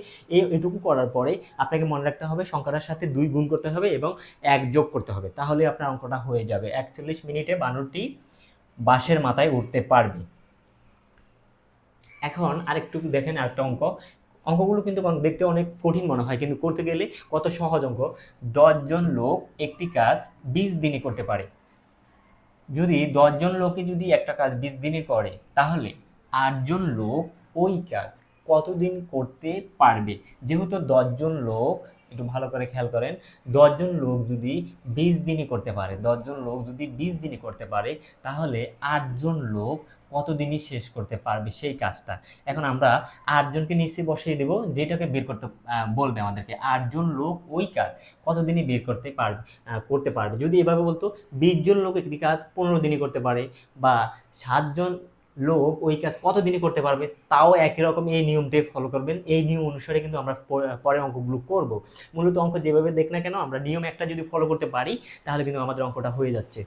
এটুকু করার পরে আপনাকে মনে রাখতে হবে সংখ্যাটার সাথে 2 গুণ করতে হবে এবং 1 যোগ করতে হবে, তাহলে আপনার অঙ্কটা হয়ে যাবে। 41 মিনিটে বানরটি বাঁশের মাথায় উঠতে পারবে। এখন আরেকটু দেখেন, আরেকটা অঙ্ক। অঙ্কগুলো কিন্তু দেখতে অনেক কঠিন মনে হয়, কিন্তু করতে গেলে কত সহজ অঙ্ক। 10 জন লোক একটি কাজ 20 দিনে করতে পারে। যদি 10 জন লোকে যদি একটা কাজ 20 দিনে করে, তাহলে 8 জন লোক ওই কাজ কতদিন করতে পারবে? যেহেতু 10 জন লোক, একটু ভালো করে খেয়াল করেন, 10 জন লোক যদি 20 দিনে করতে পারে, 10 জন লোক যদি 20 দিনে করতে পারে, তাহলে 8 জন লোক কতদিনই শেষ করতে পারবে সেই কাজটা। এখন আমরা 8 জনকে নিচে বসিয়ে দেব, যেটাকে বের করতে বলবে আমাদেরকে 8 জন লোক ওই কাজ কতদিনই বের করতে পারবে। যদি এভাবে বলতো 20 জন লোক একটি কাজ 15 দিনে করতে পারে, বা 7 জন লোক ওই কাজ কত দিনে করতে পারবে, তাও একই রকম এই নিয়মটাই ফলো করবেন। এই নিয়ম অনুসারে কিন্তু আমরা পরের অঙ্কগুলো করব। মূলত অঙ্ক যেভাবে দেখ না কেন, আমরা নিয়ম একটা যদি ফলো করতে পারি, তাহলে কিন্তু আমাদের অঙ্কটা হয়ে যাচ্ছে।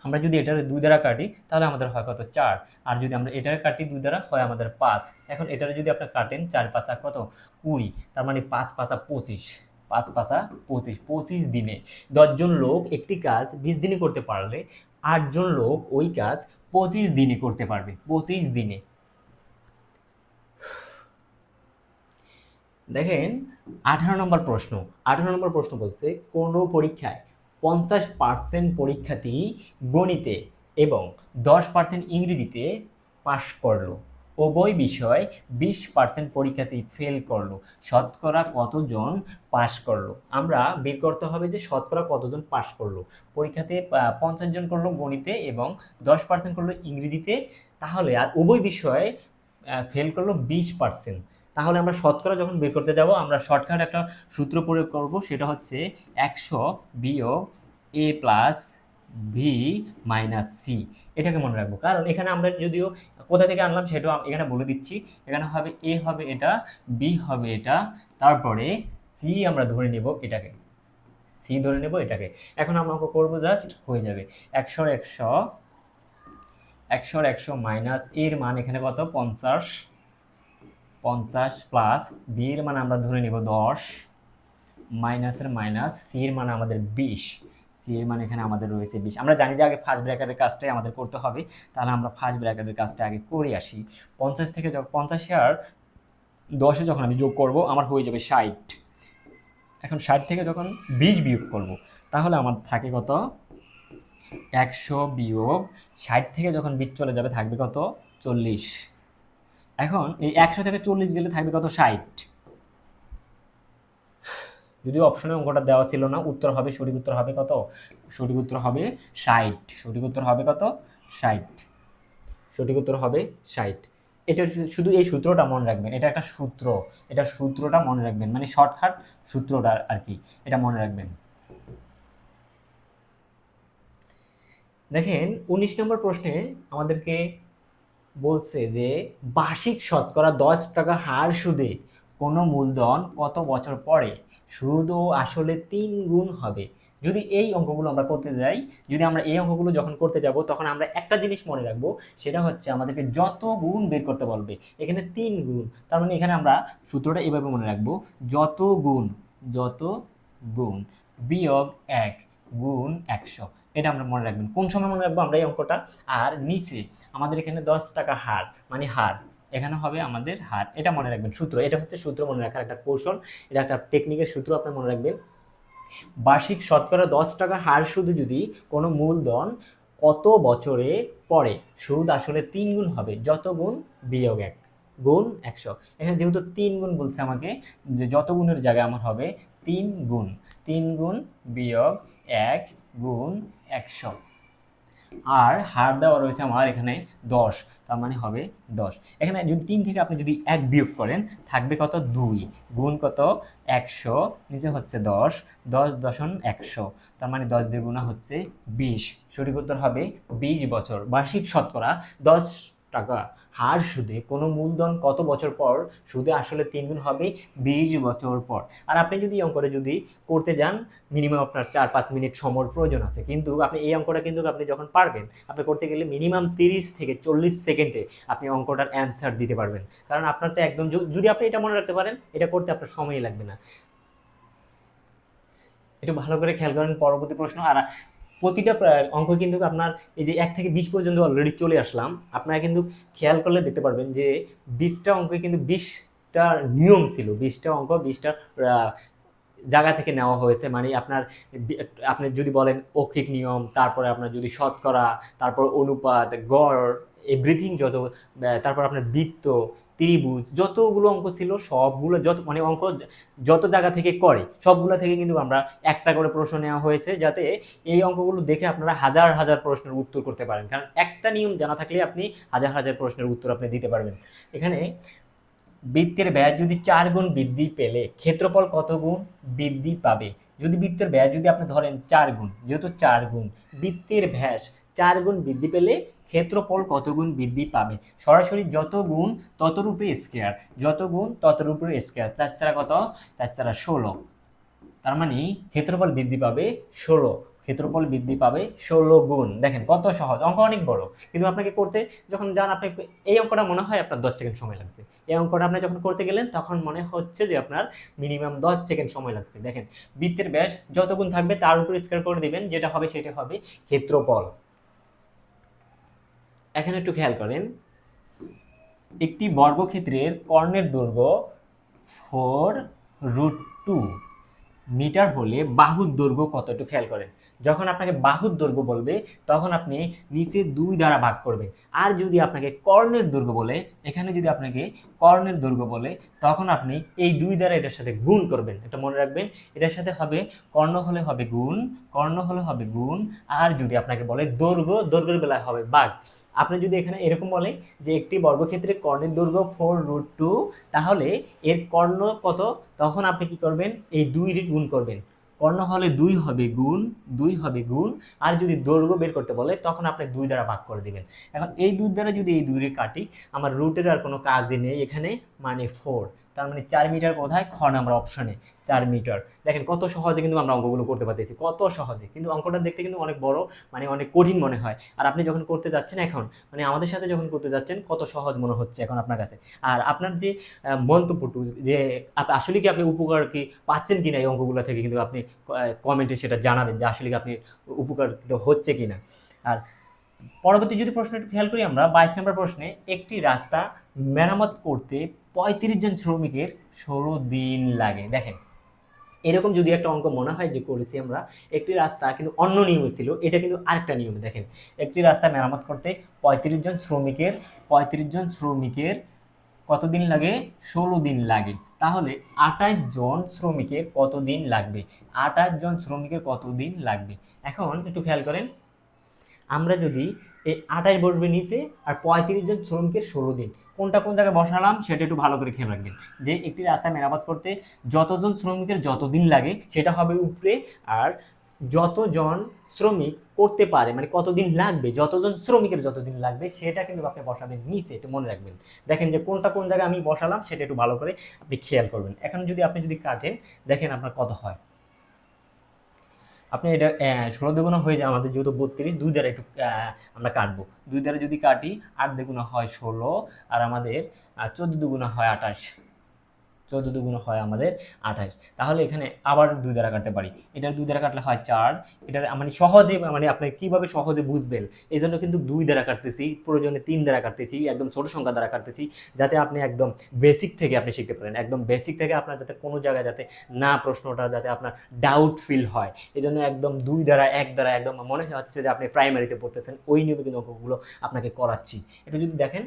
আমরা যদি এটার 2 দ্বারা কাটি, তাহলে আমাদের হয় কত 4, আর যদি আমরা এটার কাটি 2 দ্বারা, হয় আমাদের 5। এখন এটার যদি আপনার কাটেন 4 5 কত 20, তার মানে 5 5 25, 5 5 25, 25 দিনে 10 জন লোক একটি কাজ 20 দিনে করতে পারলে 8 জন লোক ওই কাজ 25 দিনে করতে পারবে। 25 দিনে। দেখেন 18 নম্বর প্রশ্ন। 18 নম্বর প্রশ্ন বলছে, কোনো পরীক্ষায় 50% পরীক্ষার্থী গণিতে এবং 10% ইংরেজিতে পাশ করলো, উভয় বিষয় 20% পরীক্ষার্থী ফেল করলো, শতকরা কতজন পাশ করলো? আমরা বের করতে হবে যে শতকরা কতজন পাশ করলো। পরীক্ষাতে 50 জন করলো গণিতে এবং 10% করলো ইংরেজিতে, তাহলে আর উভয় বিষয়ে ফেল করলো 20%। তাহলে আমরা শতকরা যখন বের করতে যাব, আমরা শর্টকাট একটা সূত্র প্রয়োগ করব, সেটা হচ্ছে 100 বিয়োগ a plus b minus c. এটাকে মনে রাখবো, কারণ এখানে আমরা যদিও কোথা থেকে আনলাম সেটাও এখানে বলে দিচ্ছি। এখানে হবে a হবে এটা, b হবে এটা, তারপরে সি আমরা ধরে নেব এটাকে, সি ধরে নেব এটাকে। এখন আমরা অঙ্ক করবো, জাস্ট হয়ে যাবে। 100 মাইনাস এর মান এখানে কত 50, 50 প্লাস বি এর মান আমরা ধরে নিব 10, মাইনাসের মাইনাস, সি এর মান আমাদের 20, সি এর মান এখানে আমাদের রয়েছে 20। আমরা জানি যে আগে ফার্স্ট ব্র্যাকেটের কাজটাই আমাদের করতে হবে, তাহলে আমরা ফার্স্ট ব্র্যাকেটের কাজটা আগে করে আসি। 50 থেকে 50 আর 10-এ যখন আমি যোগ করব, আমার হয়ে যাবে 60। এখন 60 থেকে যখন 20 বিয়োগ করব, তাহলে আমার থাকে কত 100 বিয়োগ 60 থেকে যখন 20 চলে যাবে, থাকবে কত 40। এখন এই 100 থেকে 40 গেলে থাকবে কত 60। যদিও অপশনে অঙ্কটা দেওয়া ছিল না, উত্তর হবে, সঠিক উত্তর হবে কত, সঠিক উত্তর হবে 60। সঠিক উত্তর হবে কত 60, সঠিক উত্তর হবে 60। এটা শুধু এই সূত্রটা মনে রাখবেন, এটা একটা সূত্র, এটা সূত্রটা মনে রাখবেন, মানে শর্টকাট সূত্রটা আর কি, এটা মনে রাখবেন। দেখেন 19 নম্বর প্রশ্নে আমাদেরকে বলছে যে বার্ষিক শতকরা 10 টাকা হার সুদে কোনো মূলধন কত বছর পরে সুদ ও আসলে 3 গুণ হবে। যদি এই অঙ্কগুলো আমরা করতে যাই, যদি আমরা এই অঙ্কগুলো যখন করতে যাব, তখন আমরা একটা জিনিস মনে রাখবো, সেটা হচ্ছে আমাদেরকে যত গুণ বের করতে বলবে। এখানে 3 গুণ, তার মানে এখানে আমরা সূত্রটা এভাবে মনে রাখবো, যত গুণ, যত গুণ বিয়োগ 1 গুণ 100। এটা আমরা মনে রাখবেন। কোন সময় মনে রাখবো আমরা এই অঙ্কটা? আর নিচে আমাদের এখানে 10 টাকা হার, মানে হার, এখানে হবে আমাদের হার। এটা মনে রাখবেন, সূত্র, এটা হচ্ছে সূত্র মনে রাখার একটা কৌশল, এটা একটা টেকনিকের সূত্র, আপনি মনে রাখবেন। বার্ষিক শতকরা 10 টাকা হার সুদে যদি কোনো মূলধন কত বছরে পরে সুদ আসলে 3 গুণ হবে, যত গুণ বিয়োগ 1 গুণ 100। এখানে যেহেতু 3 গুণ বলছে আমাকে, যে যত গুণের জায়গায় আমার হবে 3 গুণ, 3 গুণ বিয়োগ 1 গুণ 100। আর হার দেওয়া রয়েছে আমার এখানে 10, তার মানে হবে 10। এখানে যদি 3 থেকে আপনি যদি 1 বিয়োগ করেন, থাকবে কত 2 গুণ কত 100, নিচে হচ্ছে 10, 10 দশন 100, তার মানে 10 দিয়ে গুণা হচ্ছে 20। সঠিক উত্তর হবে 20 বছর। বার্ষিক শতকরা 10 টাকা হার সুদে কোনো মূলধন কত বছর পর সুদে আসলে 3 গুণ হবে, 20 বছর পর। আর আপনি যদি এই অঙ্কটা যদি করতে যান, মিনিমাম আপনার 4-5 মিনিট সময়ের প্রয়োজন আছে, কিন্তু আপনি এই অঙ্কটা কিন্তু আপনি যখন পারবেন, আপনি করতে গেলে মিনিমাম 30 থেকে 40 সেকেন্ডে আপনি অঙ্কটার অ্যান্সার দিতে পারবেন। কারণ আপনার তো একদম, যদি আপনি এটা মনে রাখতে পারেন, এটা করতে আপনার সময়ই লাগবে না। একটু ভালো করে খেয়াল করেন পরবর্তী প্রশ্ন। আর প্রতিটা অঙ্ক কিন্তু আপনার এই যে 1 থেকে 20 পর্যন্ত অলরেডি চলে আসলাম, আপনারা কিন্তু খেয়াল করলে দেখতে পারবেন যে 20টা অঙ্কে কিন্তু 20 20টা নিয়ম ছিল, 20টা অঙ্ক 20টা জায়গা থেকে নেওয়া হয়েছে। মানে আপনি যদি বলেন অক্ষিক নিয়ম, তারপরে আপনার যদি শতকরা, তারপর অনুপাত, গড়, এভরিথিং যত, তারপর আপনার বৃত্ত, ত্রিভুজ, যতগুলো অঙ্ক ছিল সবগুলো, যত মানে অঙ্ক যত জায়গা থেকে করে সবগুলো থেকে কিন্তু আমরা একটা করে প্রশ্ন নেওয়া হয়েছে, যাতে এই অঙ্কগুলো দেখে আপনারা হাজার হাজার প্রশ্নের উত্তর করতে পারেন। কারণ একটা নিয়ম জানা থাকলে আপনি হাজার হাজার প্রশ্নের উত্তর আপনি দিতে পারবেন। এখানে বৃত্তের ব্যাস যদি 4 গুণ বৃদ্ধি পেলে ক্ষেত্রফল কত গুণ বৃদ্ধি পাবে? যদি বৃত্তের ব্যাস যদি আপনি ধরেন 4 গুণ, যেহেতু 4 গুণ বৃত্তের ব্যাস 4 গুণ বৃদ্ধি পেলে ক্ষেত্রফল কত গুণ বৃদ্ধি পাবে? সরাসরি যত গুণ তত রূপে স্কয়ার, যত গুণ তত রূপে স্কয়ার, 4 চারা কত? 4 চারা 16। তার মানে ক্ষেত্রফল বৃদ্ধি পাবে 16, ক্ষেত্রফল বৃদ্ধি পাবে 16 গুণ। দেখেন কত সহজ, অঙ্ক অনেক বড়, কিন্তু আপনাকে করতে যখন যান আপনি এই অঙ্কটা মনে হয় আপনার 10 সেকেন্ড সময় লাগছে। এই অঙ্কটা আপনি যখন করতে গেলেন তখন মনে হচ্ছে যে আপনার মিনিমাম 10 সেকেন্ড সময় লাগছে। দেখেন বৃত্তের ব্যাস যত গুণ থাকবে তার উপর স্কয়ার করে দিবেন, যেটা হবে সেটা হবে ক্ষেত্রফল। এখানে একটু খেয়াল করেন, একটি বর্গক্ষেত্রের কর্ণের দৈর্ঘ্য 4√2 মিটার হলে বাহুর দৈর্ঘ্য কত? একটু খেয়াল করেন, যখন আপনাকে বাহুর দৈর্ঘ্য বলবে তখন আপনি নিচে 2 দ্বারা ভাগ করবেন। আর যদি আপনাকে কর্ণের দৈর্ঘ্য বলে, এখানে যদি আপনাকে কর্ণের দৈর্ঘ্য বলে তখন আপনি এই 2 দ্বারা এটার সাথে গুণ করবেন। এটা মনে রাখবেন, এটার সাথে হবে কর্ণ হলে হবে গুণ, কর্ণ হলে হবে গুণ। আর যদি আপনাকে বলে দৈর্ঘ্য, দৈর্ঘ্যের বেলায় হবে ভাগ। আপনি যদি এখানে এরকম বলে যে একটি বর্গক্ষেত্রে কর্ণের দৈর্ঘ্য 4√2, তাহলে এর কর্ণ কত? তখন আপনি কি করবেন? এই 2 গুণ করবেন। কর্ণ হলে 2 হবে গুণ, 2 হবে গুণ। আর যদি দৈর্ঘ্য বের করতে বলে তখন আপনি 2 দ্বারা ভাগ করে দিবেন। এখন এই 2 দ্বারা যদি এই 2 কাটি, আমার রুটের আর কোনো কাজই নেই এখানে, মানে 4। তার মানে 4 মিটার কোথায়? খ নাম্বার অপশনে 4 মিটার। দেখেন কত সহজে কিন্তু আমরা অঙ্কগুলো করতে পারতেছি, কত সহজে। কিন্তু অঙ্কটা দেখতে কিন্তু অনেক বড়, মানে অনেক কঠিন মনে হয়। আর আপনি যখন করতে যাচ্ছেন এখন, মানে আমাদের সাথে যখন করতে যাচ্ছেন, কত সহজ মনে হচ্ছে এখন আপনার কাছে। আর আপনার যে মন্তব্যটু, যে আসলে কি আপনি উপকার কি পাচ্ছেন কিনা এই অঙ্কগুলো থেকে, কিন্তু আপনি কমেন্টে সেটা জানাবেন যে আসলে কি আপনি উপকারিত হচ্ছে কিনা। আর পরবর্তী যদি প্রশ্ন একটু খেয়াল করি আমরা, 22 নম্বর প্রশ্নে, একটি রাস্তা মেরামত করতে 35 জন শ্রমিকের 16 দিন লাগে। দেখেন এরকম যদি একটা অঙ্ক মনে হয় যে করেছি আমরা, একটি রাস্তা কিন্তু অন্য নিয়মে ছিল, এটা কিন্তু আরেকটা নিয়মে। দেখেন একটি রাস্তা মেরামত করতে 35 জন শ্রমিকের, 35 জন শ্রমিকের কতদিন লাগে? 16 দিন লাগে। তাহলে 28 জন শ্রমিকের কত দিন লাগবে? 28 জন শ্রমিকের কত দিন লাগবে? এখন একটু খেয়াল করেন, আমরা যদি এই 28 বসবে নিচে আর 35 জন শ্রমিকের 16 দিন, কোনটা কোন জায়গায় বসালাম সেটা একটু ভালো করে খেয়াল রাখবেন। যে একটি রাস্তা মেরামত করতে যতজন শ্রমিকের যতদিন লাগে সেটা হবে উপরে, আর যতজন শ্রমিক করতে পারে মানে কতদিন লাগবে, যতজন শ্রমিকের যতদিন লাগবে সেটা কিন্তু আপনি বসাবেন নিচে, একটু মনে রাখবেন। দেখেন যে কোনটা কোন জায়গায় আমি বসালাম সেটা একটু ভালো করে আপনি খেয়াল করবেন। এখন যদি আপনি কাটেন, দেখেন আপনার কত হয়। আপনি এটা 16 দুগুণা হয়ে যায় আমাদের, যেহেতু 32, 2 দ্বারা একটু আমরা কাটবো। 2 দ্বারা যদি কাটি 8 দুগুণা হয় 16, আর আমাদের 14 দুগুণা হয় 28, 14 দুগুণে হয় আমাদের 28। তাহলে এখানে আবার 2 দ্বারা কাটতে পারি, এটার 2 দ্বারা কাটলে হয় 4। এটার মানে সহজে, মানে আপনি কিভাবে সহজে বুঝবেন এই জন্য কিন্তু 2 দ্বারা কাটতেছি, প্রয়োজনে 3 দ্বারা কাটতেছি, একদম ছোট সংখ্যা দ্বারা কাটতেছি, যাতে আপনি একদম বেসিক থেকে আপনি শিখতে পারেন। একদম বেসিক থেকে আপনার যাতে কোনো জায়গায় যাতে না প্রশ্নটা যাতে আপনার ডাউট ফিল হয়, এই জন্য একদম 2 দ্বারা 1 দ্বারা একদম মনে হচ্ছে যে আপনি প্রাইমারিতে পড়তেছেন, ওই নিয়মে কিন্তু অঙ্কগুলো আপনাকে করাচ্ছি। এটা যদি দেখেন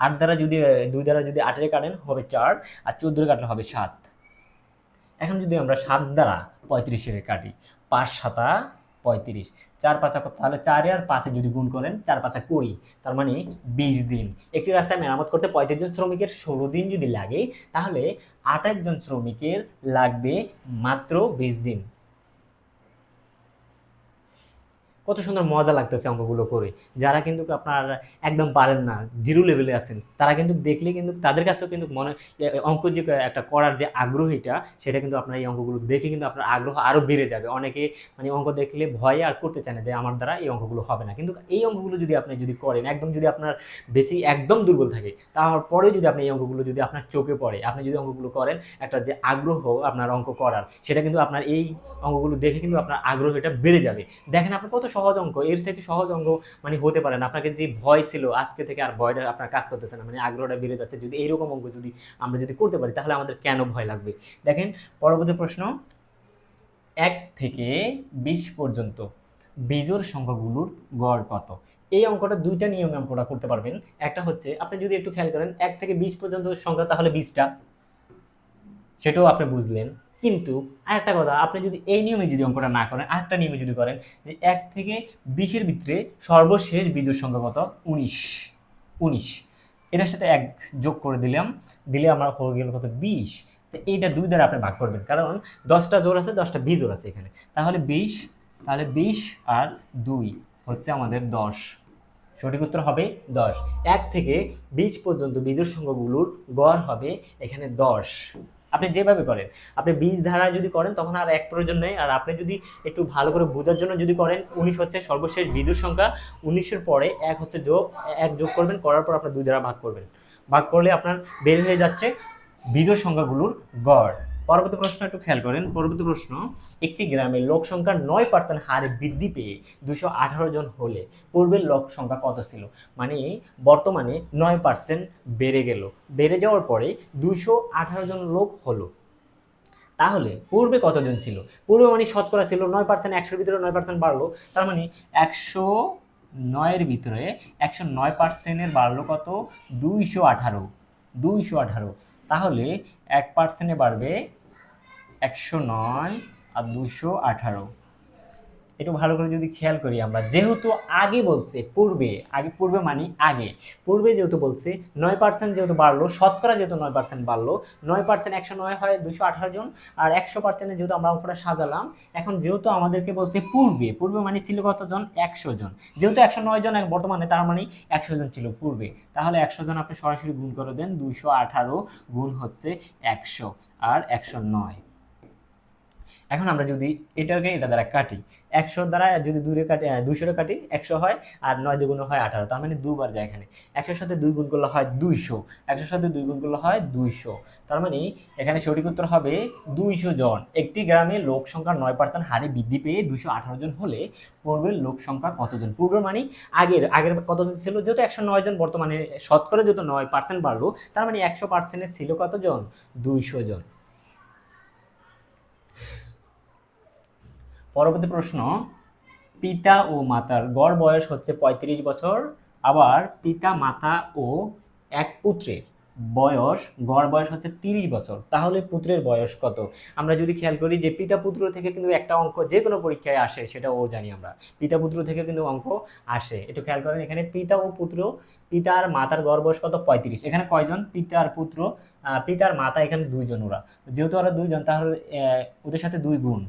8 দ্বারা যদি 2 দ্বারা যদি 8 কাটেন হবে 4, আর 14 কাটলে হবে 7। এখন যদি আমরা 7 দ্বারা 35 কাটি, 5 7 35, 4 5 কত? তাহলে 4 আর 5 যদি গুণ করেন, 4 5 20, তার মানে 20 দিন। একটি রাস্তায় মেরামত করতে 35 জন শ্রমিকের 16 দিন যদি লাগে, তাহলে 28 জন শ্রমিকের লাগবে মাত্র 20 দিন। কত সুন্দর মজা লাগতেছে অঙ্কগুলো করে। যারা কিন্তু আপনার একদম পারেন না, জিরো লেভেলে আছেন, তারা কিন্তু দেখলে কিন্তু তাদের কাছেও কিন্তু মনে অঙ্ক যে একটা করার যে আগ্রহীটা, সেটা কিন্তু আপনার এই অঙ্কগুলো দেখে কিন্তু আপনার আগ্রহ আরও বেড়ে যাবে। অনেকে মানে অঙ্ক দেখলে ভয়ে আর করতে চায় না, যে আমার দ্বারা এই অঙ্কগুলো হবে না। কিন্তু এই অঙ্কগুলো যদি আপনি করেন, একদম যদি আপনার বেশি একদম দুর্বল থাকে, তারপরে যদি আপনি এই অঙ্কগুলো যদি আপনার চোখে পড়ে, আপনি যদি অঙ্কগুলো করেন, একটা যে আগ্রহ আপনার অঙ্ক করার, সেটা কিন্তু আপনার এই অঙ্কগুলো দেখে কিন্তু আপনার আগ্রহটা বেড়ে যাবে। দেখেন আপনি কত সহজ অঙ্ক, এর চাইতে সহজ অঙ্ক মানে হতে পারে না। আপনাকে যে ভয় ছিল আজকে থেকে আর ভয়টা আপনার কাজ করতেছে না, মানে আগ্রহটা বেড়ে যাচ্ছে। যদি এইরকম অঙ্ক যদি আমরা যদি করতে পারি তাহলে আমাদের কেন ভয় লাগবে। দেখেন পরবর্তী প্রশ্ন, 1 থেকে 20 পর্যন্ত বিজোড় সংখ্যাগুলোর গড় কত। এই অঙ্কটা দুইটা নিয়মে অঙ্কটা করতে পারবেন। একটা হচ্ছে আপনি যদি একটু খেয়াল করেন 1 থেকে 20 পর্যন্ত সংখ্যা তাহলে 20টা, সেটাও আপনি বুঝলেন। কিন্তু আরেকটা কথা, আপনি যদি এই নিয়মে যদি অঙ্কটা না করেন, আরেকটা নিয়মে যদি করেন যে 1 থেকে 20-এর ভিতরে সর্বশেষ বিজোড় সংখ্যা কত, 19। 19 এটার সাথে 1 যোগ করে দিলাম, দিলে আমার হয়ে গেল কত, 20। তো এইটা 2 দ্বারা আপনি ভাগ করবেন, কারণ 10টা জোড় আছে, 10টা বিজোড় আছে এখানে। তাহলে 20, তাহলে 20 আর 2 হচ্ছে আমাদের 10। সঠিক উত্তর হবে 10। 1 থেকে 20 পর্যন্ত বিজোড় সংখ্যাগুলোর গড় হবে এখানে 10। আপনি যেভাবে করেন, আপনি 20 ধারায় যদি করেন তখন আর 1 প্রয়োজন নেই। আর আপনি যদি একটু ভালো করে বোঝার জন্য যদি করেন, 19 হচ্ছে সর্বশেষ বিজোড় সংখ্যা, 19-এর পরে 1 হচ্ছে যোগ, 1 যোগ করবেন, করার পর আপনার 2 দ্বারা ভাগ করবেন। ভাগ করলে আপনার বের হয়ে যাচ্ছে বিজোড় সংখ্যাগুলোর গড়। পরবর্তী প্রশ্ন একটু খেয়াল করেন। পরবর্তী প্রশ্ন, একটি গ্রামের লোক সংখ্যা 9% হারে বৃদ্ধি পেয়ে 218 জন হলে পূর্বের লোক সংখ্যা কত ছিল। মানে বর্তমানে 9% বেড়ে গেল, বেড়ে যাওয়ার পরে 218 জন লোক হলো, তাহলে পূর্বে কতজন ছিল। পূর্বে মানে শতকরা ছিল 9%, 100-এর ভিতরে 9% বাড়লো, তার মানে 109-এর ভিতরে 109%-এর বাড়লো কত, 218। 218, তাহলে 1%-এ বাড়বে 109 আর 218। একটু ভালো করে যদি খেয়াল করি আমরা, যেহেতু আগে বলছে পূর্বে, আগে পূর্বে মানে আগে, পূর্বে যেহেতু বলছে 9% যেহেতু বাড়লো, শতকরা যেহেতু 9% বাড়লো, 9% 109 হয় 218 জন, আর 100% যেহেতু আমরা অঙ্কটা সাজালাম। এখন যেহেতু আমাদেরকে বলছে পূর্বে, পূর্বে মানে ছিল কতজন, 100 জন। যেহেতু 109 জন বর্তমানে, তার মানে 100 জন ছিল পূর্বে, তাহলে 100 জন আপনি সরাসরি গুণ করে দেন, 218 গুণ হচ্ছে 100 আর 109। এখন আমরা যদি এটাকে এটা দ্বারা কাটি, 100 দ্বারা যদি 2 কাটি, 200 কাটি 100 হয়, আর 9 দ্বিগুণ হয় 18, তার মানে দুবার যায় এখানে। 100-এর সাথে 2 গুণ করলে হয় 200, 100-এর সাথে 2 গুণ করলে হয় 200, তার মানে এখানে সঠিক উত্তর হবে 200 জন। একটি গ্রামে লোক সংখ্যা 9% হারে বৃদ্ধি পেয়ে 218 জন হলে পূর্বের লোক সংখ্যা কতজন। পূর্ব মানে আগের আগের কতজন ছিল, যেহেতু 109 জন, বর্তমানে শতকরা যেহেতু 9% বাড়লো, তার মানে 100%-এ ছিল কতজন, 200 জন। পরবর্তী প্রশ্ন, পিতা ও মাতার গড় বয়স হচ্ছে 35 বছর, আবার পিতা মাতা ও এক পুত্রের বয়স, গড় বয়স হচ্ছে 30 বছর, তাহলে পুত্রের বয়স কত। আমরা যদি খেয়াল করি যে পিতা পুত্র থেকে কিন্তু একটা অঙ্ক যে কোনো পরীক্ষায় আসে, সেটাও জানি আমরা, পিতা পুত্র থেকে কিন্তু অঙ্ক আসে। একটু খেয়াল করেন এখানে পিতা ও পুত্র, পিতা আর মাতার গড় বয়স কত, 35। এখানে কয়জন, পিতা আর পুত্র, পিতার মাতা এখানে 2 জন, ওরা যেহেতু ওরা 2 জন, তাহলে ওদের সাথে 2 গুণ,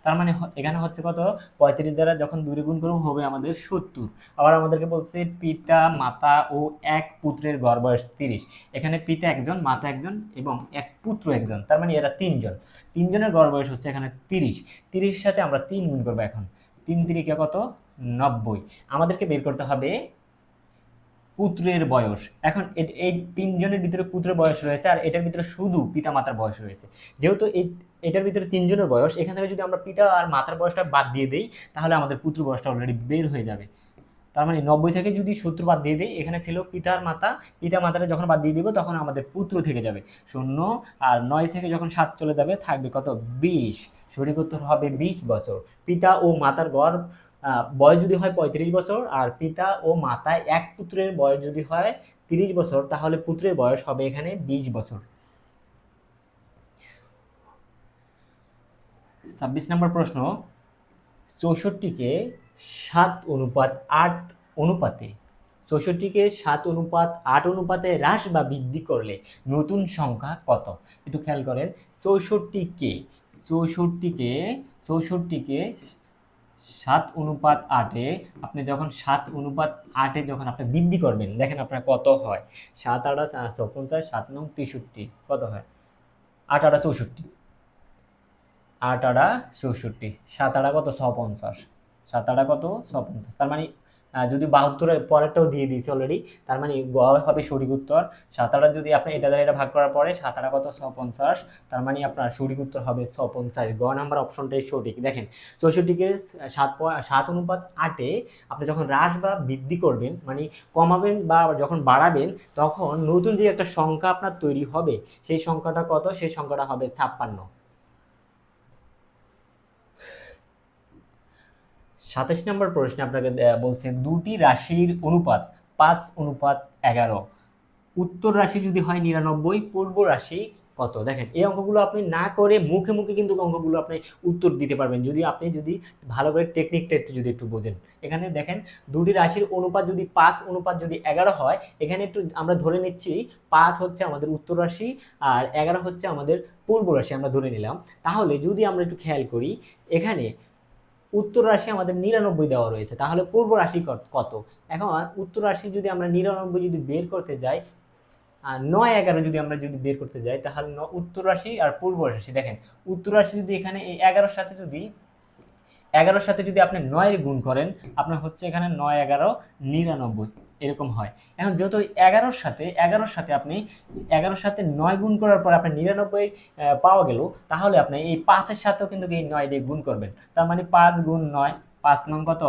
তার মানে এখানে হচ্ছে কত, 35 দ্বারা যখন 2 গুণ করব হবে আমাদের 70। আবার আমাদেরকে বলছে পিতা মাতা ও এক পুত্রের গড় বয়স 30। এখানে পিতা একজন, মাতা একজন এবং এক পুত্র একজন, তার মানে এরা 3 জন। 3 জনের গড় বয়স হচ্ছে এখানে 30। 30-এর সাথে আমরা 3 গুণ করবো, এখন 3 3 কত, 90। আমাদেরকে বের করতে হবে পুত্রের বয়স। এখন এই 3 জনের ভিতরে পুত্রের বয়স রয়েছে, আর এটার ভিতরে শুধু পিতা মাতার বয়স রয়েছে। যেহেতু এটার ভিতরে 3 জনের বয়স, এখান থেকে যদি আমরা পিতা আর মাতার বয়সটা বাদ দিয়ে দেই, তাহলে আমাদের পুত্র বয়সটা অলরেডি বের হয়ে যাবে। তার মানে 90 থেকে যদি 70 বাদ দিয়ে দেই, এখানে ছিল পিতার মাতা, পিতা মাতাটা যখন বাদ দিয়ে দিব তখন আমাদের পুত্র থেকে যাবে 0, আর 9 থেকে যখন 7 চলে যাবে থাকবে কত, 20। সঠিক উত্তর হবে 20 বছর। পিতা ও মাতার গড় বয়স যদি হয় 35 বছর, আর পিতা ও মাতায় এক পুত্রের বয়স যদি হয় 30 বছর, তাহলে পুত্রের বয়স হবে এখানে 20 বছর। 26 নম্বর প্রশ্ন, 64-কে 7:8 অনুপাতে, 64-কে 7:8 অনুপাতে হ্রাস বা বৃদ্ধি করলে নতুন সংখ্যা কত। একটু খেয়াল করেন, 64-কে 7:8-এ আপনি যখন 7:8-এ যখন আপনি বৃদ্ধি করবেন, দেখেন আপনার কত হয়। 7 8 50, 7 9 63, কত হয়, 8 8 64, 8 8 64, 7 8 কত, 650, 7 8 কত, 650, তার মানে যদি 72 পরেরটাও দিয়ে দিয়েছি অলরেডি, তার মানে গ হবে সঠিক উত্তর। 7 যদি আপনি এটা দ্বারা এটা ভাগ করার পরে 7 কত 650, তার মানে আপনার সঠিক উত্তর হবে 650। গ নাম্বার অপশনটাই সঠিক। দেখেন 64কে 7:8-এ আপনি যখন হ্রাস বা বৃদ্ধি করবেন, মানে কমাবেন বা যখন বাড়াবেন, তখন নতুন যে একটা সংখ্যা আপনার তৈরি হবে, সেই সংখ্যাটা কত? সেই সংখ্যাটা হবে 56। 27 নম্বর প্রশ্নে আপনাকে বলছে দুটি রাশির অনুপাত 5:11। উত্তর রাশি যদি হয় 99, পূর্ব রাশি কত? দেখেন এই অঙ্কগুলো আপনি না করে মুখে মুখে কিন্তু অঙ্কগুলো আপনি উত্তর দিতে পারবেন, যদি ভালো করে টেকনিকটা একটু বোঝেন। এখানে দেখেন দুটি রাশির অনুপাত যদি 5:11 হয়, এখানে একটু আমরা ধরে নিচ্ছি 5 হচ্ছে আমাদের উত্তর রাশি আর 11 হচ্ছে আমাদের পূর্ব রাশি, আমরা ধরে নিলাম। তাহলে যদি আমরা একটু খেয়াল করি, এখানে উত্তর রাশি আমাদের 99 দেওয়া রয়েছে, তাহলে পূর্ব রাশি কত? এখন উত্তর রাশি যদি আমরা 99 যদি বের করতে যাই, 9-11 যদি বের করতে যাই, তাহলে উত্তর রাশি আর পূর্ব রাশি, দেখেন উত্তর রাশি যদি এখানে এই 11-র সাথে যদি আপনি 9 গুণ করেন, আপনার হচ্ছে এখানে 9-11-99 এরকম হয়। এখন যেহেতু 11-র সাথে আপনি 9 গুণ করার পর আপনি 99 পাওয়া গেল, তাহলে আপনি এই 5-এর সাথেও কিন্তু এই 9 দিয়ে গুণ করবেন। তার মানে 5 গুণ 9, 5 নং কত?